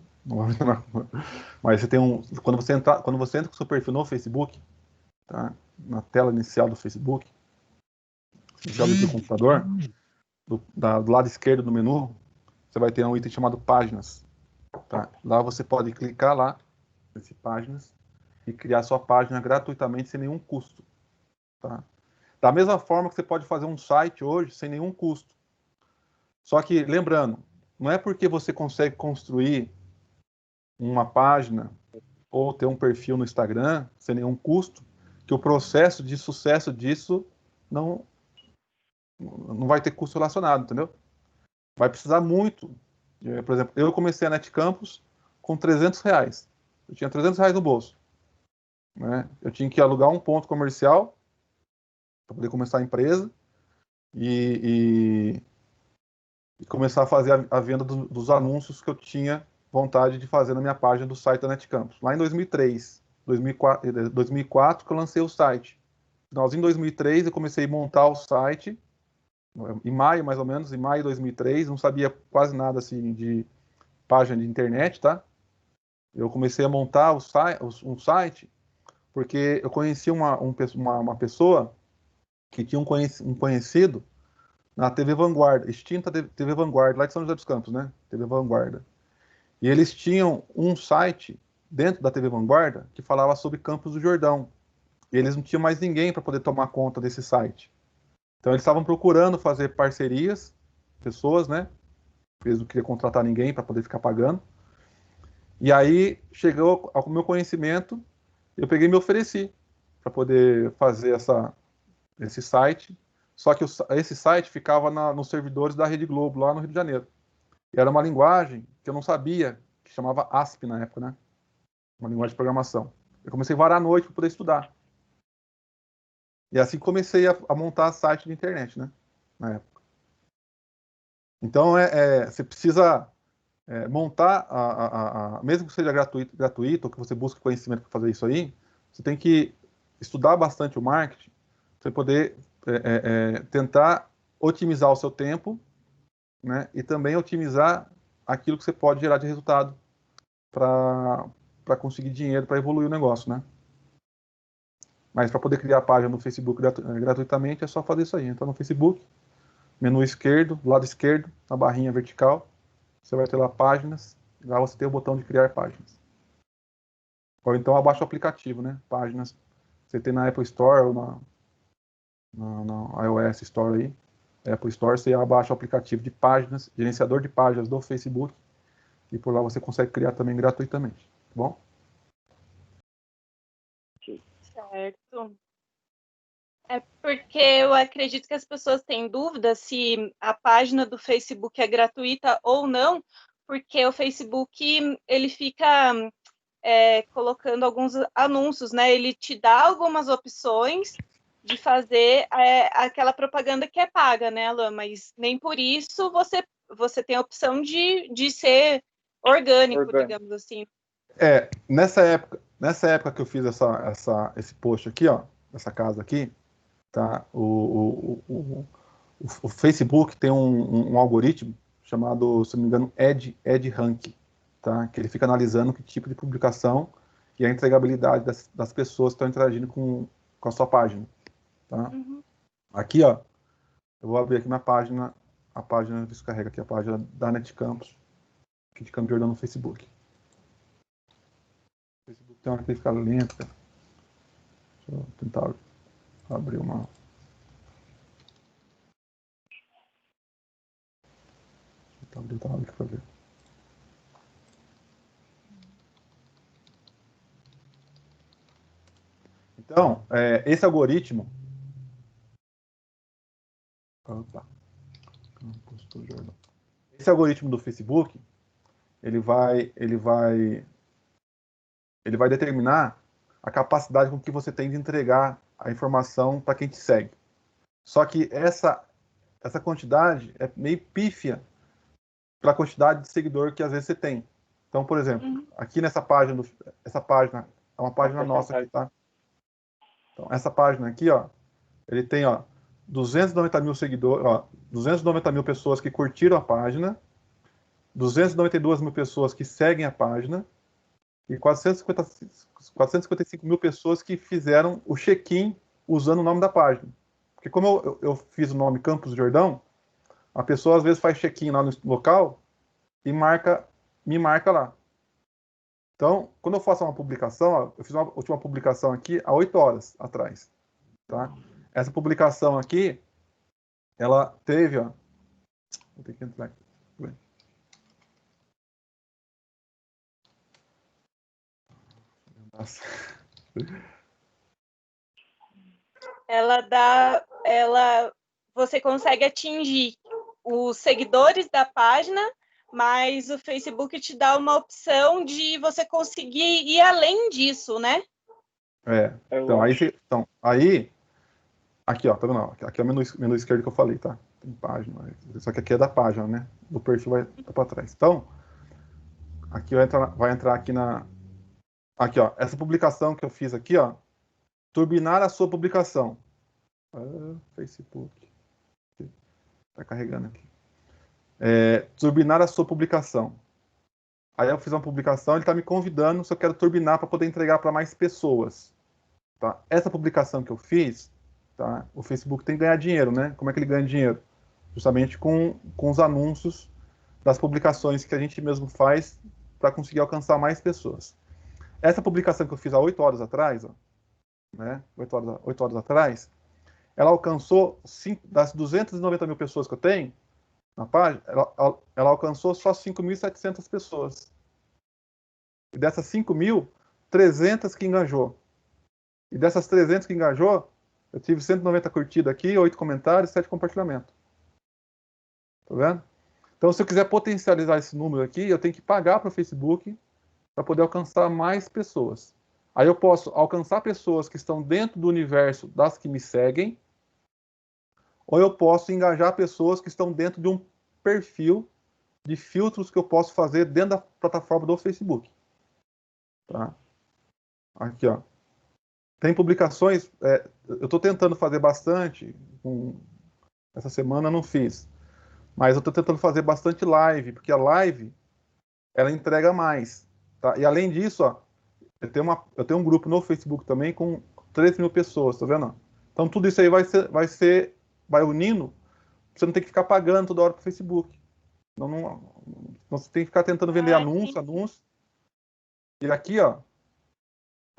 Mas você tem quando você entra com o seu perfil no Facebook, tá? Na tela inicial do Facebook, você já abre o computador, do lado esquerdo do menu, você vai ter um item chamado páginas. Tá? Lá você pode clicar lá, nesse páginas, e criar sua página gratuitamente sem nenhum custo. Tá? Da mesma forma que você pode fazer um site hoje sem nenhum custo. Só que, lembrando, não é porque você consegue construir uma página ou ter um perfil no Instagram sem nenhum custo, que o processo de sucesso disso não, não vai ter custo relacionado, entendeu? Vai precisar muito. Por exemplo, eu comecei a NetCampus com R$ 300. Eu tinha R$ 300 no bolso. Né? Eu tinha que alugar um ponto comercial para poder começar a empresa e começar a fazer a venda dos anúncios que eu tinha vontade de fazer na minha página do site da NetCampus. Lá em 2003, 2004 que eu lancei o site. Finalzinho de 2003 eu comecei a montar o site, em maio mais ou menos, em maio de 2003, não sabia quase nada assim de página de internet, tá? Eu comecei a montar um site porque eu conheci uma pessoa que tinha um conhecido na TV Vanguarda, extinta TV Vanguarda, lá de São José dos Campos, né? TV Vanguarda. E eles tinham um site dentro da TV Vanguarda que falava sobre Campos do Jordão. E eles não tinham mais ninguém para poder tomar conta desse site. Então eles estavam procurando fazer parcerias, pessoas, né? Eles não queriam contratar ninguém para poder ficar pagando. E aí chegou ao meu conhecimento, eu peguei e me ofereci para poder fazer esse site. Só que esse site ficava nos servidores da Rede Globo, lá no Rio de Janeiro. E era uma linguagem que eu não sabia, que chamava ASP na época, né? Uma linguagem de programação. Eu comecei a varar à noite para poder estudar. E assim comecei a montar site de internet, né? Na época. Então, você precisa montar, mesmo que seja gratuito, ou que você busque conhecimento para fazer isso aí, você tem que estudar bastante o marketing, para você poder tentar otimizar o seu tempo, né? E também otimizar aquilo que você pode gerar de resultado para conseguir dinheiro, para evoluir o negócio, né? Mas para poder criar a página no Facebook gratuitamente, é só fazer isso aí. Entra no Facebook, menu esquerdo, lado esquerdo, na barrinha vertical, você vai ter lá páginas, e lá você tem o botão de criar páginas. Ou então abaixa o aplicativo, né? Páginas. Você tem na Apple Store ou na iOS Store aí. Apple Store, você abaixa o aplicativo de páginas, gerenciador de páginas do Facebook, e por lá você consegue criar também gratuitamente, tá bom? Certo. É porque eu acredito que as pessoas têm dúvida se a página do Facebook é gratuita ou não, porque o Facebook ele fica colocando alguns anúncios, né? Ele te dá algumas opções de fazer aquela propaganda que é paga, né, Alan? Mas nem por isso você tem a opção de ser orgânico, digamos assim. Nessa época que eu fiz esse post aqui, ó, essa casa aqui, tá? O Facebook tem um algoritmo chamado, se não me engano, EdRank, tá? Que ele fica analisando que tipo de publicação e a entregabilidade das pessoas que estão interagindo com a sua página, tá? Uhum. Aqui, ó, eu vou abrir aqui minha página, a página, descarrega aqui a página da Net Campus, aqui de Campos do Jordão no Facebook. O Facebook tem uma hora que ele fica lento, cara. Deixa eu tentar abrir uma... Deixa eu tentar abrir aqui pra ver. Então, esse algoritmo... Opa. Esse algoritmo do Facebook, ele vai determinar a capacidade com que você tem de entregar a informação para quem te segue. Só que essa quantidade é meio pífia para a quantidade de seguidor que às vezes você tem. Então, por exemplo, aqui nessa página, essa página é uma página nossa aqui, tá? Então, essa página aqui, ó, ele tem, ó, 290 mil seguidores, ó, 290 mil pessoas que curtiram a página, 292 mil pessoas que seguem a página e 455 mil pessoas que fizeram o check-in usando o nome da página. Porque como eu fiz o nome Campos do Jordão, a pessoa às vezes faz check-in lá no local e me marca lá. Então, quando eu faço uma publicação, ó, eu fiz uma última publicação aqui há 8 horas atrás. Tá? Essa publicação aqui, ela teve, ó, vou ter que entrar aqui. Nossa. Você consegue atingir os seguidores da página, mas o Facebook te dá uma opção de você conseguir ir além disso, né? Então, aqui, ó, tá vendo? Aqui é o menu esquerdo que eu falei, tá? Tem página, só que aqui é da página, né? Do perfil vai para trás. Então, aqui vai entrar aqui aqui, ó, essa publicação que eu fiz aqui, ó, turbinar a sua publicação. Facebook. Tá carregando aqui. Turbinar a sua publicação. Aí eu fiz uma publicação, ele está me convidando se eu quero turbinar para poder entregar para mais pessoas. Tá? Essa publicação que eu fiz, tá? O Facebook tem que ganhar dinheiro, né? Como é que ele ganha dinheiro? Justamente com os anúncios das publicações que a gente mesmo faz para conseguir alcançar mais pessoas. Essa publicação que eu fiz há 8 horas atrás, ó, né? 8 horas atrás, ela alcançou, das 290 mil pessoas que eu tenho na página, ela alcançou só 5.700 pessoas. E dessas 5.000, 300 que engajou. E dessas 300 que engajou, eu tive 190 curtidas aqui, 8 comentários, 7 compartilhamentos. Tá vendo? Então, se eu quiser potencializar esse número aqui, eu tenho que pagar para o Facebook para poder alcançar mais pessoas. Aí eu posso alcançar pessoas que estão dentro do universo das que me seguem, ou eu posso engajar pessoas que estão dentro de um perfil de filtros que eu posso fazer dentro da plataforma do Facebook. Tá? Aqui, ó. Tem publicações, eu estou tentando fazer bastante, essa semana eu não fiz, mas eu estou tentando fazer bastante live, porque a live, ela entrega mais. Tá? E além disso, ó, eu tenho um grupo no Facebook também com 3 mil pessoas, tá vendo? Então tudo isso aí vai unindo, você não tem que ficar pagando toda hora pro Facebook. Você tem que ficar tentando vender anúncio. E aqui, ó,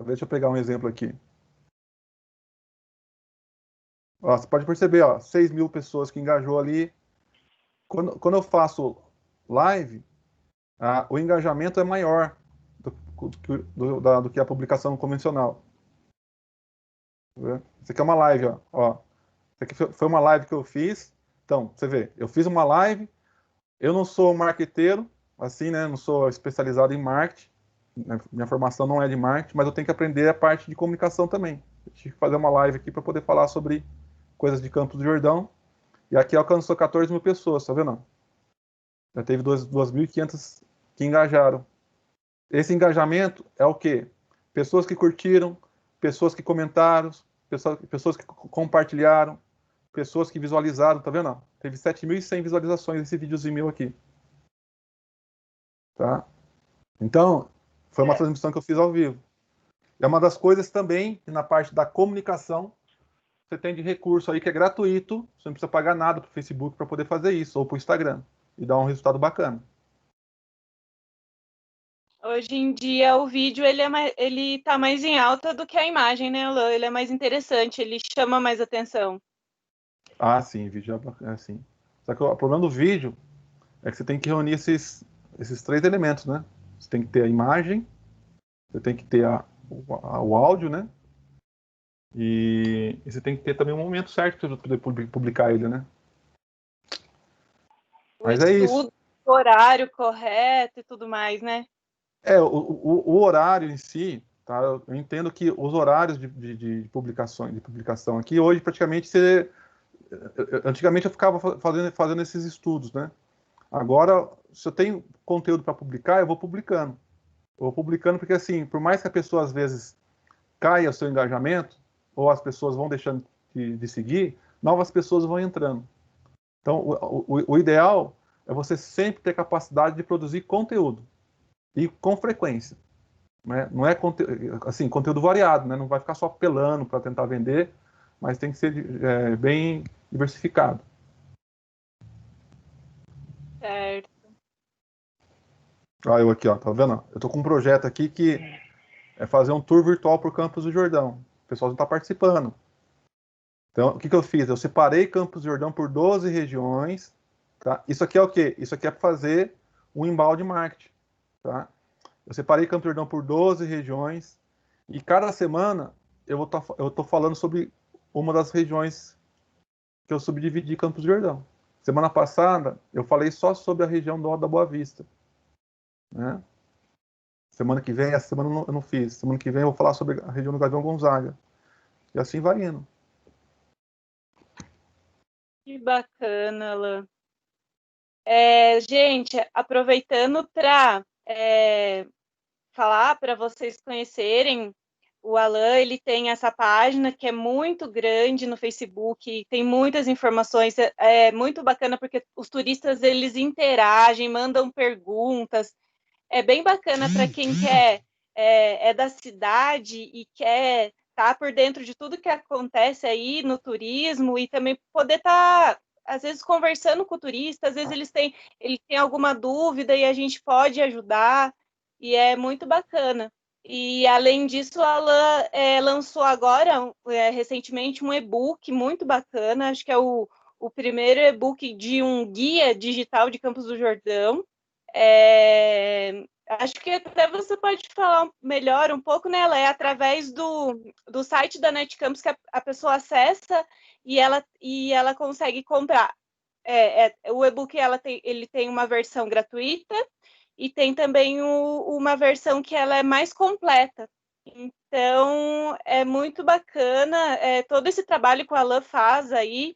deixa eu pegar um exemplo aqui. Ó, você pode perceber, ó, 6 mil pessoas que engajou ali. Quando eu faço live, o engajamento é maior do que a publicação convencional. Isso aqui é uma live, ó. Isso aqui foi uma live que eu fiz. Então, você vê, eu fiz uma live, eu não sou marqueteiro, assim, né? Não sou especializado em marketing. Minha formação não é de marketing, mas eu tenho que aprender a parte de comunicação também. Eu tive que fazer uma live aqui para poder falar sobre coisas de Campos do Jordão. E aqui alcançou 14 mil pessoas, tá vendo? Já teve 2.500 que engajaram. Esse engajamento é o quê? Pessoas que curtiram, pessoas que comentaram, pessoas que compartilharam, pessoas que visualizaram, tá vendo? Teve 7.100 visualizações esse videozinho meu aqui. Tá? Então, foi uma transmissão que eu fiz ao vivo. É uma das coisas também que na parte da comunicação você tem de recurso aí que é gratuito, você não precisa pagar nada para o Facebook para poder fazer isso, ou para o Instagram, e dar um resultado bacana. Hoje em dia o vídeo ele tá mais em alta do que a imagem, né, Alan? Ele é mais interessante, ele chama mais atenção. Ah, sim, vídeo é assim. Só que o problema do vídeo é que você tem que reunir esses três elementos, né? Você tem que ter a imagem, você tem que ter o áudio, né? E você tem que ter também um momento certo para poder publicar ele, né? O Mas é isso. estudo, o horário correto e tudo mais, né? O horário em si, tá? Eu entendo que os horários de publicação aqui, hoje praticamente antigamente eu ficava fazendo esses estudos, né? Agora, se eu tenho conteúdo para publicar, eu vou publicando. Eu vou publicando porque, assim, por mais que a pessoa às vezes caia o seu engajamento, ou as pessoas vão deixando de seguir, novas pessoas vão entrando. Então, o ideal é você sempre ter capacidade de produzir conteúdo e com frequência. Né? Não é assim, conteúdo variado, né? Não vai ficar só pelando para tentar vender, mas tem que ser bem diversificado. Certo. Eu aqui, ó, tá vendo? Eu tô com um projeto aqui que é fazer um tour virtual por Campos do Jordão. O pessoal já está participando. Então, o que eu fiz? Eu separei Campos do Jordão por 12 regiões. Tá? Isso aqui é o quê? Isso aqui é para fazer um embalde marketing. Tá? Eu separei Campos do Jordão por 12 regiões. E cada semana eu tô falando sobre uma das regiões que eu subdividi Campos do Jordão. Semana passada, eu falei só sobre a região do Alto da Boa Vista. Né? Semana que vem, essa semana eu não fiz. Semana que vem eu vou falar sobre a região do Gavião Gonzaga. E assim vai indo. Que bacana, Alan. Gente, aproveitando para falar para vocês conhecerem, o Alan, ele tem essa página que é muito grande no Facebook, tem muitas informações, é muito bacana porque os turistas, eles interagem, mandam perguntas, é bem bacana para quem é da cidade e quer estar por dentro de tudo que acontece aí no turismo e também poder estar, às vezes, conversando com o turista, às vezes ele tem alguma dúvida e a gente pode ajudar, e é muito bacana. E, além disso, a Alan lançou agora, recentemente, um e-book muito bacana, acho que é o primeiro e-book de um guia digital de Campos do Jordão. Acho que até você pode falar melhor um pouco, né? Ela é através do site da NetCampus que a pessoa acessa e ela consegue comprar. O e-book ele tem uma versão gratuita e tem também uma versão que ela é mais completa. Então, é muito bacana todo esse trabalho que o Alan faz aí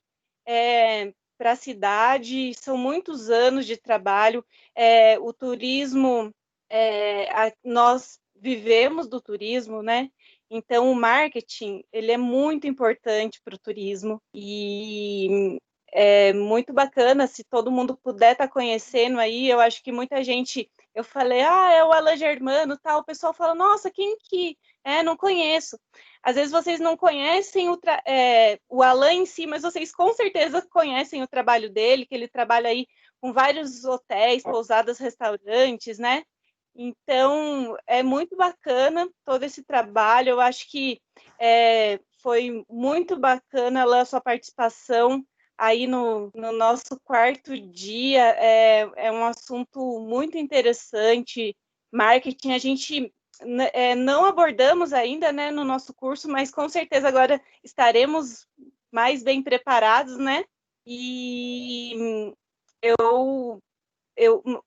para a cidade. São muitos anos de trabalho. O turismo, nós vivemos do turismo, né? Então, o marketing, ele é muito importante para o turismo e é muito bacana se todo mundo puder estar conhecendo aí. Eu acho que muita gente, eu falei, é o Alan Germano, tal. O pessoal fala, nossa, quem que não conheço. Às vezes vocês não conhecem o Alan em si, mas vocês com certeza conhecem o trabalho dele, que ele trabalha aí com vários hotéis, pousadas, restaurantes, né? Então, é muito bacana todo esse trabalho. Eu acho que foi muito bacana a sua participação aí no nosso quarto dia. É um assunto muito interessante. Marketing, a gente não abordamos ainda, né, no nosso curso, mas com certeza agora estaremos mais bem preparados, né? E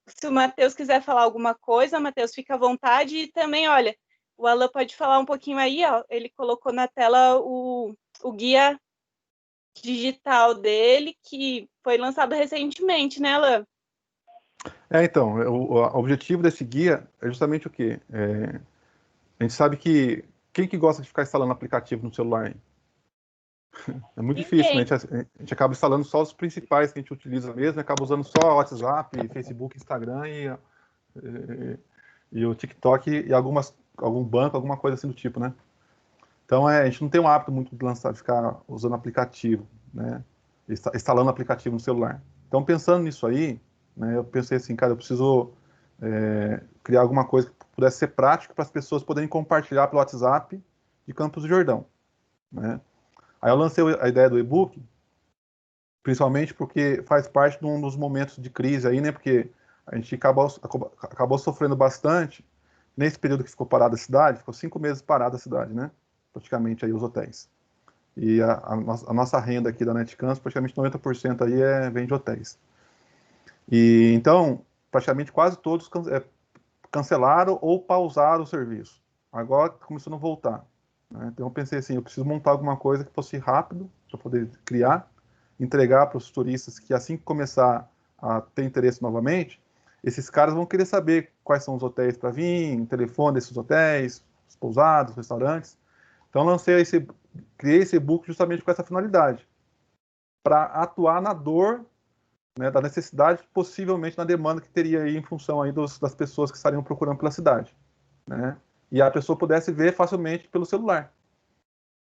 se o Matheus quiser falar alguma coisa, Matheus, fica à vontade. E também, olha, o Alan pode falar um pouquinho aí, ó. Ele colocou na tela o guia digital dele, que foi lançado recentemente, né, Alan? Então, o objetivo desse guia é justamente o quê? A gente sabe que quem que gosta de ficar instalando aplicativo no celular, hein? É muito difícil, né? A gente acaba instalando só os principais que a gente utiliza mesmo, acaba usando só WhatsApp, Facebook, Instagram e o TikTok e algum banco, alguma coisa assim do tipo, né? Então, a gente não tem um hábito muito de ficar usando aplicativo, né? Instalando aplicativo no celular. Então, pensando nisso aí, né, eu pensei assim, cara, eu preciso criar alguma coisa que pudesse ser prático para as pessoas poderem compartilhar pelo WhatsApp de Campos do Jordão, né? Aí eu lancei a ideia do e-book, principalmente porque faz parte de um dos momentos de crise aí, né? Porque a gente acabou sofrendo bastante nesse período que ficou parada a cidade, ficou 5 meses parada a cidade, né? Praticamente aí os hotéis. E a nossa renda aqui da NetCans, praticamente 90% aí vem de hotéis. E então, praticamente quase todos cancelaram ou pausaram o serviço. Agora tá começando a voltar, né? Então eu pensei assim, eu preciso montar alguma coisa que fosse rápido para poder criar, entregar para os turistas que assim que começar a ter interesse novamente, esses caras vão querer saber quais são os hotéis para vir, o telefone desses hotéis, os pousados, os restaurantes. Então criei esse e-book justamente com essa finalidade, para atuar na dor, né, da necessidade, possivelmente na demanda que teria aí em função aí das pessoas que estariam procurando pela cidade, né? E a pessoa pudesse ver facilmente pelo celular.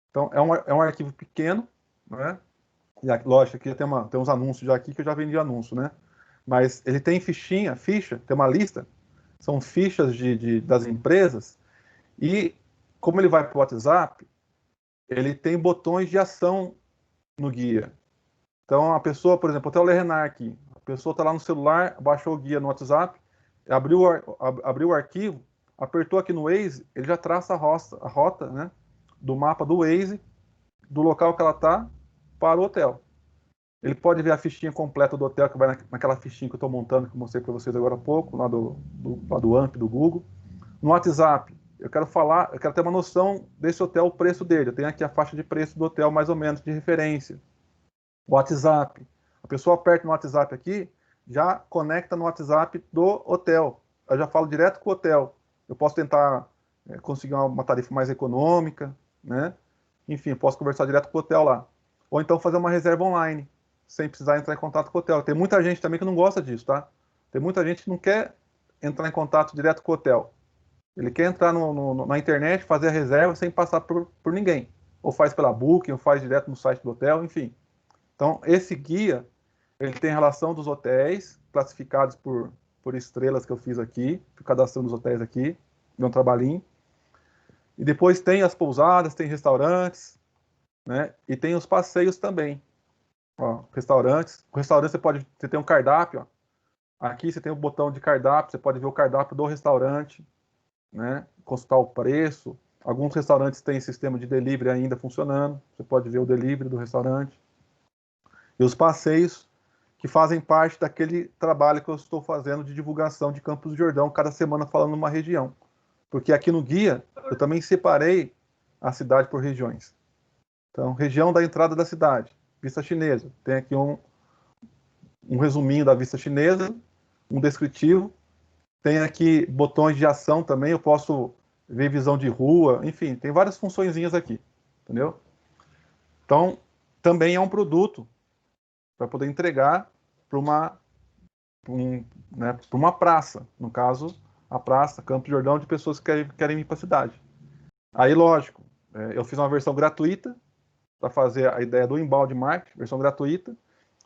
Então, é um arquivo pequeno, né? E lógico, aqui tem uns anúncios já aqui que eu já vendi anúncio, né? Mas ele tem ficha, tem uma lista, são fichas das empresas, e como ele vai para o WhatsApp, ele tem botões de ação no guia. Então, a pessoa, por exemplo, Hotel Le Renard aqui, a pessoa está lá no celular, baixou o guia no WhatsApp, abriu o arquivo, apertou aqui no Waze, ele já traça a rota, né, do mapa do Waze, do local que ela está, para o hotel. Ele pode ver a fichinha completa do hotel, que vai naquela fichinha que eu estou montando, que eu mostrei para vocês agora há pouco, lá do AMP, do Google. No WhatsApp, eu quero ter uma noção desse hotel, o preço dele. Eu tenho aqui a faixa de preço do hotel, mais ou menos, de referência. WhatsApp. A pessoa aperta no WhatsApp aqui, já conecta no WhatsApp do hotel. Eu já falo direto com o hotel. Eu posso tentar conseguir uma tarifa mais econômica, né? Enfim, posso conversar direto com o hotel lá. Ou então fazer uma reserva online, sem precisar entrar em contato com o hotel. Tem muita gente também que não gosta disso, tá? Tem muita gente que não quer entrar em contato direto com o hotel. Ele quer entrar na internet, fazer a reserva sem passar por ninguém. Ou faz pela Booking, ou faz direto no site do hotel, enfim. Então, esse guia, ele tem relação dos hotéis, classificados por estrelas que eu fiz aqui, fui cadastrando os hotéis aqui, deu um trabalhinho. E depois tem as pousadas, tem restaurantes, né? E tem os passeios também. Ó, restaurantes. O restaurante você tem um cardápio, ó. Aqui você tem o botão de cardápio, você pode ver o cardápio do restaurante, né? Consultar o preço. Alguns restaurantes têm sistema de delivery ainda funcionando, você pode ver o delivery do restaurante. E os passeios que fazem parte daquele trabalho que eu estou fazendo de divulgação de Campos do Jordão, cada semana falando numa região. Porque aqui no guia, eu também separei a cidade por regiões. Então, região da entrada da cidade, vista chinesa. Tem aqui um resuminho da vista chinesa, um descritivo. Tem aqui botões de ação também, eu posso ver visão de rua, enfim, tem várias funçõezinhas aqui, entendeu? Então, também é um produto para poder entregar para uma praça, no caso, a praça Campos do Jordão, de pessoas que querem ir para a cidade. Aí, lógico, eu fiz uma versão gratuita para fazer a ideia do embalde marketing, versão gratuita,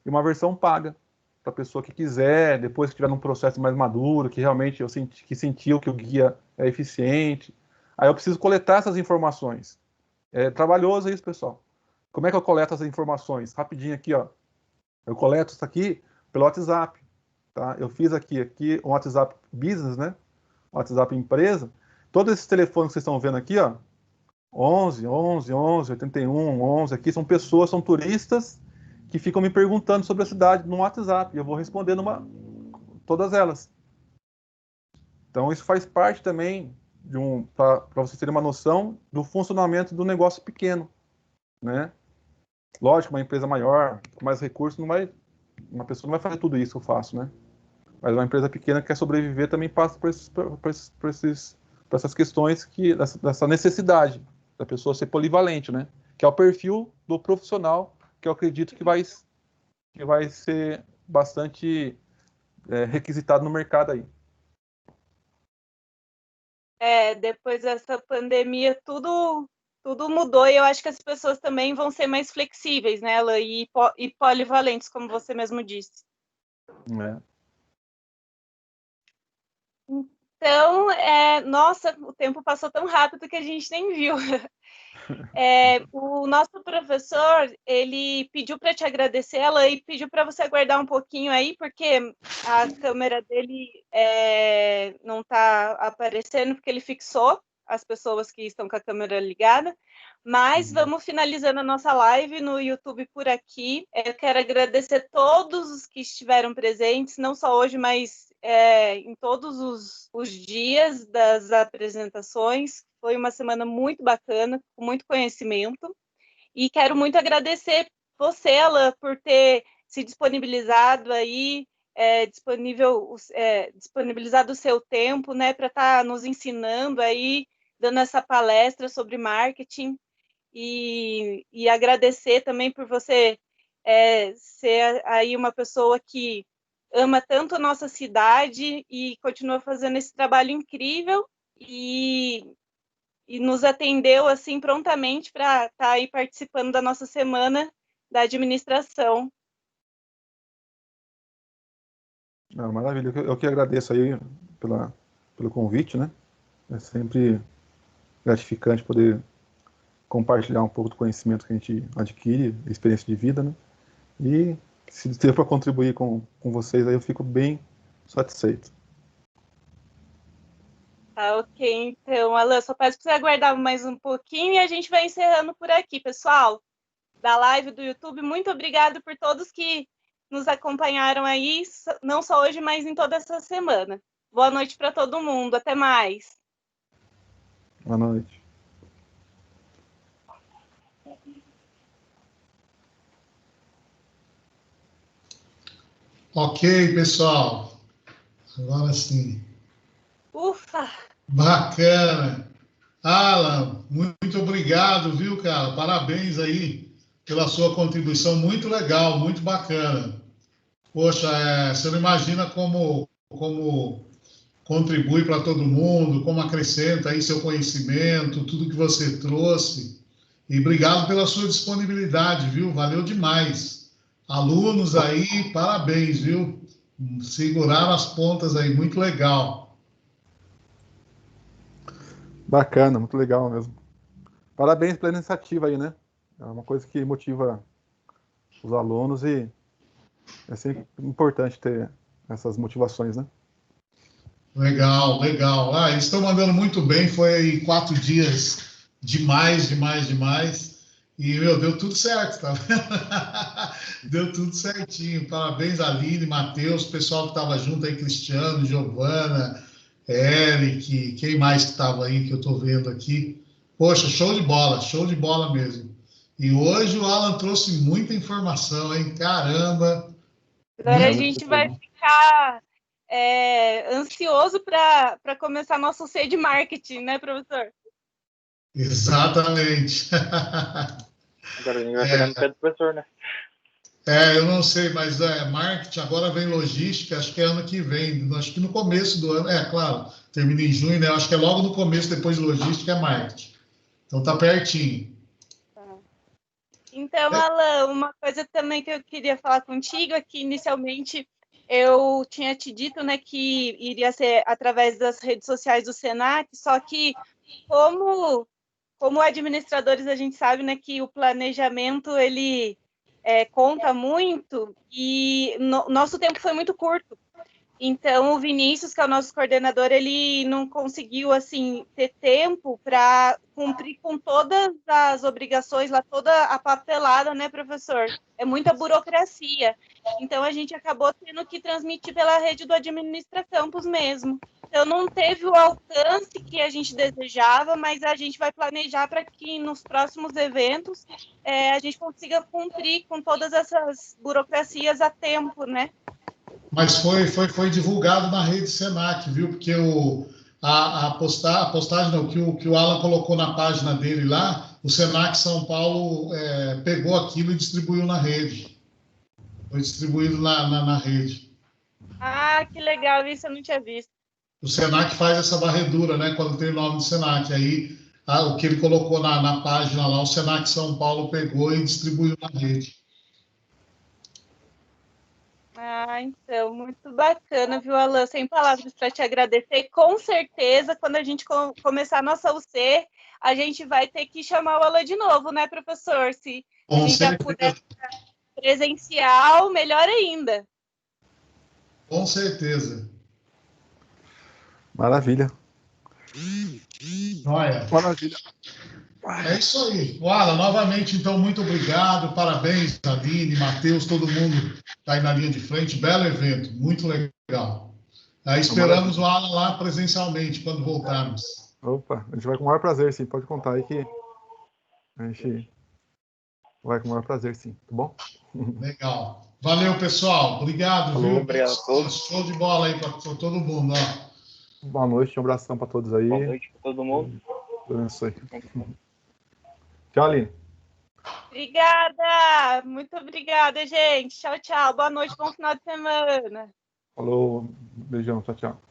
e uma versão paga para a pessoa que quiser, depois que estiver num processo mais maduro, que realmente sentiu que o guia é eficiente. Aí eu preciso coletar essas informações. É trabalhoso isso, pessoal. Como é que eu coleto as informações? Rapidinho aqui, ó. Eu coleto isso aqui pelo WhatsApp, tá? Eu fiz aqui um WhatsApp Business, né? WhatsApp Empresa. Todos esses telefones que vocês estão vendo aqui, ó, 11, 81, 11, aqui são pessoas, são turistas que ficam me perguntando sobre a cidade no WhatsApp. E eu vou responder todas elas. Então, isso faz parte também para vocês terem uma noção do funcionamento do negócio pequeno, né? Lógico, uma empresa maior, com mais recursos, uma pessoa não vai fazer tudo isso que eu faço, né? Mas uma empresa pequena que quer sobreviver também passa por essas questões dessa necessidade da pessoa ser polivalente, né? Que é o perfil do profissional que eu acredito que vai ser bastante requisitado no mercado aí. Depois dessa pandemia, tudo mudou, e eu acho que as pessoas também vão ser mais flexíveis, né, Alan, e polivalentes, como você mesmo disse. Então, nossa, o tempo passou tão rápido que a gente nem viu. O nosso professor, ele pediu para te agradecer, ela, e pediu para você aguardar um pouquinho aí, porque a câmera dele não está aparecendo, porque ele fixou as pessoas que estão com a câmera ligada. Mas vamos finalizando a nossa live no YouTube por aqui. Eu quero agradecer todos os que estiveram presentes, não só hoje, mas em todos os dias das apresentações. Foi uma semana muito bacana, com muito conhecimento. E quero muito agradecer você, Alan, por ter se disponibilizado aí, disponibilizado o seu tempo, né, para estar nos ensinando aí, dando essa palestra sobre marketing. E agradecer também por você ser aí uma pessoa que ama tanto a nossa cidade e continua fazendo esse trabalho incrível e nos atendeu assim prontamente para estar aí participando da nossa semana da administração. Maravilha, eu que agradeço aí pelo convite, né? É sempre gratificante poder compartilhar um pouco do conhecimento que a gente adquire, experiência de vida, né? E se der para contribuir com vocês, aí eu fico bem satisfeito. Tá, ok, então, Alan, só peço para você aguardar mais um pouquinho e a gente vai encerrando por aqui, pessoal, da live do YouTube. Muito obrigado por todos que nos acompanharam aí, não só hoje, mas em toda essa semana. Boa noite para todo mundo, até mais. Boa noite. Ok, pessoal. Agora sim. Ufa! Bacana. Alan, muito obrigado, viu, cara? Parabéns aí pela sua contribuição. Muito legal, muito bacana. Poxa, você não imagina como contribui para todo mundo, como acrescenta aí seu conhecimento, tudo que você trouxe. E obrigado pela sua disponibilidade, viu? Valeu demais. Alunos aí, parabéns, viu? Seguraram as pontas aí, muito legal. Bacana, muito legal mesmo. Parabéns pela iniciativa aí, né? É uma coisa que motiva os alunos e é sempre importante ter essas motivações, né? Legal, legal. Ah, eles estão mandando muito bem, foi aí 4 dias demais, demais, demais. E, meu, deu tudo certo, tá vendo? Deu tudo certinho. Parabéns, Aline, Matheus, pessoal que estava junto aí, Cristiano, Giovana, Eric, quem mais que estava aí que eu estou vendo aqui. Poxa, show de bola mesmo. E hoje o Alan trouxe muita informação, hein? Caramba! Agora a gente vai ficar ansioso para começar nosso C de marketing, né, professor? Exatamente. Agora a gente vai pegar no pé do professor, né? Eu não sei, mas marketing, agora vem logística, acho que é ano que vem, acho que no começo do ano, claro, termina em junho, né? Acho que é logo no começo, depois de logística, é marketing. Então tá pertinho. Então, Alan, uma coisa também que eu queria falar contigo é que inicialmente eu tinha te dito, né, que iria ser através das redes sociais do Senac, só que como como administradores, a gente sabe, né, que o planejamento, ele conta muito e nosso tempo foi muito curto. Então, o Vinícius, que é o nosso coordenador, ele não conseguiu, assim, ter tempo para cumprir com todas as obrigações, lá toda a papelada, né, professor? É muita burocracia. Então, a gente acabou tendo que transmitir pela rede do Administra Campus mesmo. Então, não teve o alcance que a gente desejava, mas a gente vai planejar para que nos próximos eventos a gente consiga cumprir com todas essas burocracias a tempo, né? Mas foi divulgado na rede Senac, viu? Porque a postagem não, que o Alan colocou na página dele lá, o Senac São Paulo pegou aquilo e distribuiu na rede. Foi distribuído na rede. Ah, que legal, isso eu não tinha visto. O Senac faz essa varredura, né? Quando tem o nome do Senac. Aí o que ele colocou na página lá, o Senac São Paulo pegou e distribuiu na rede. Ah, então, muito bacana, viu, Alan? Sem palavras para te agradecer. Com certeza, quando a gente começar a nossa UC, a gente vai ter que chamar o Alan de novo, né, professor? Se a gente já puder presencial, melhor ainda. Com certeza. Maravilha. Olha. Maravilha. É isso aí. Alan, novamente, então, muito obrigado. Parabéns, Aline, Matheus, todo mundo está aí na linha de frente. Belo evento, muito legal. Aí esperamos o Alan lá presencialmente, quando voltarmos. Opa, a gente vai com o maior prazer, sim. Pode contar aí que a gente vai com o maior prazer, sim. Tá bom? Legal. Valeu, pessoal. Obrigado, Falou. viu? Obrigado a todos. Show de bola aí para todo mundo. Ó. Boa noite, um abração para todos aí. Boa noite para todo mundo. Deus abençoe. Tchau, Aline. Obrigada! Muito obrigada, gente. Tchau, tchau. Boa noite, bom final de semana. Falou, beijão, tchau, tchau.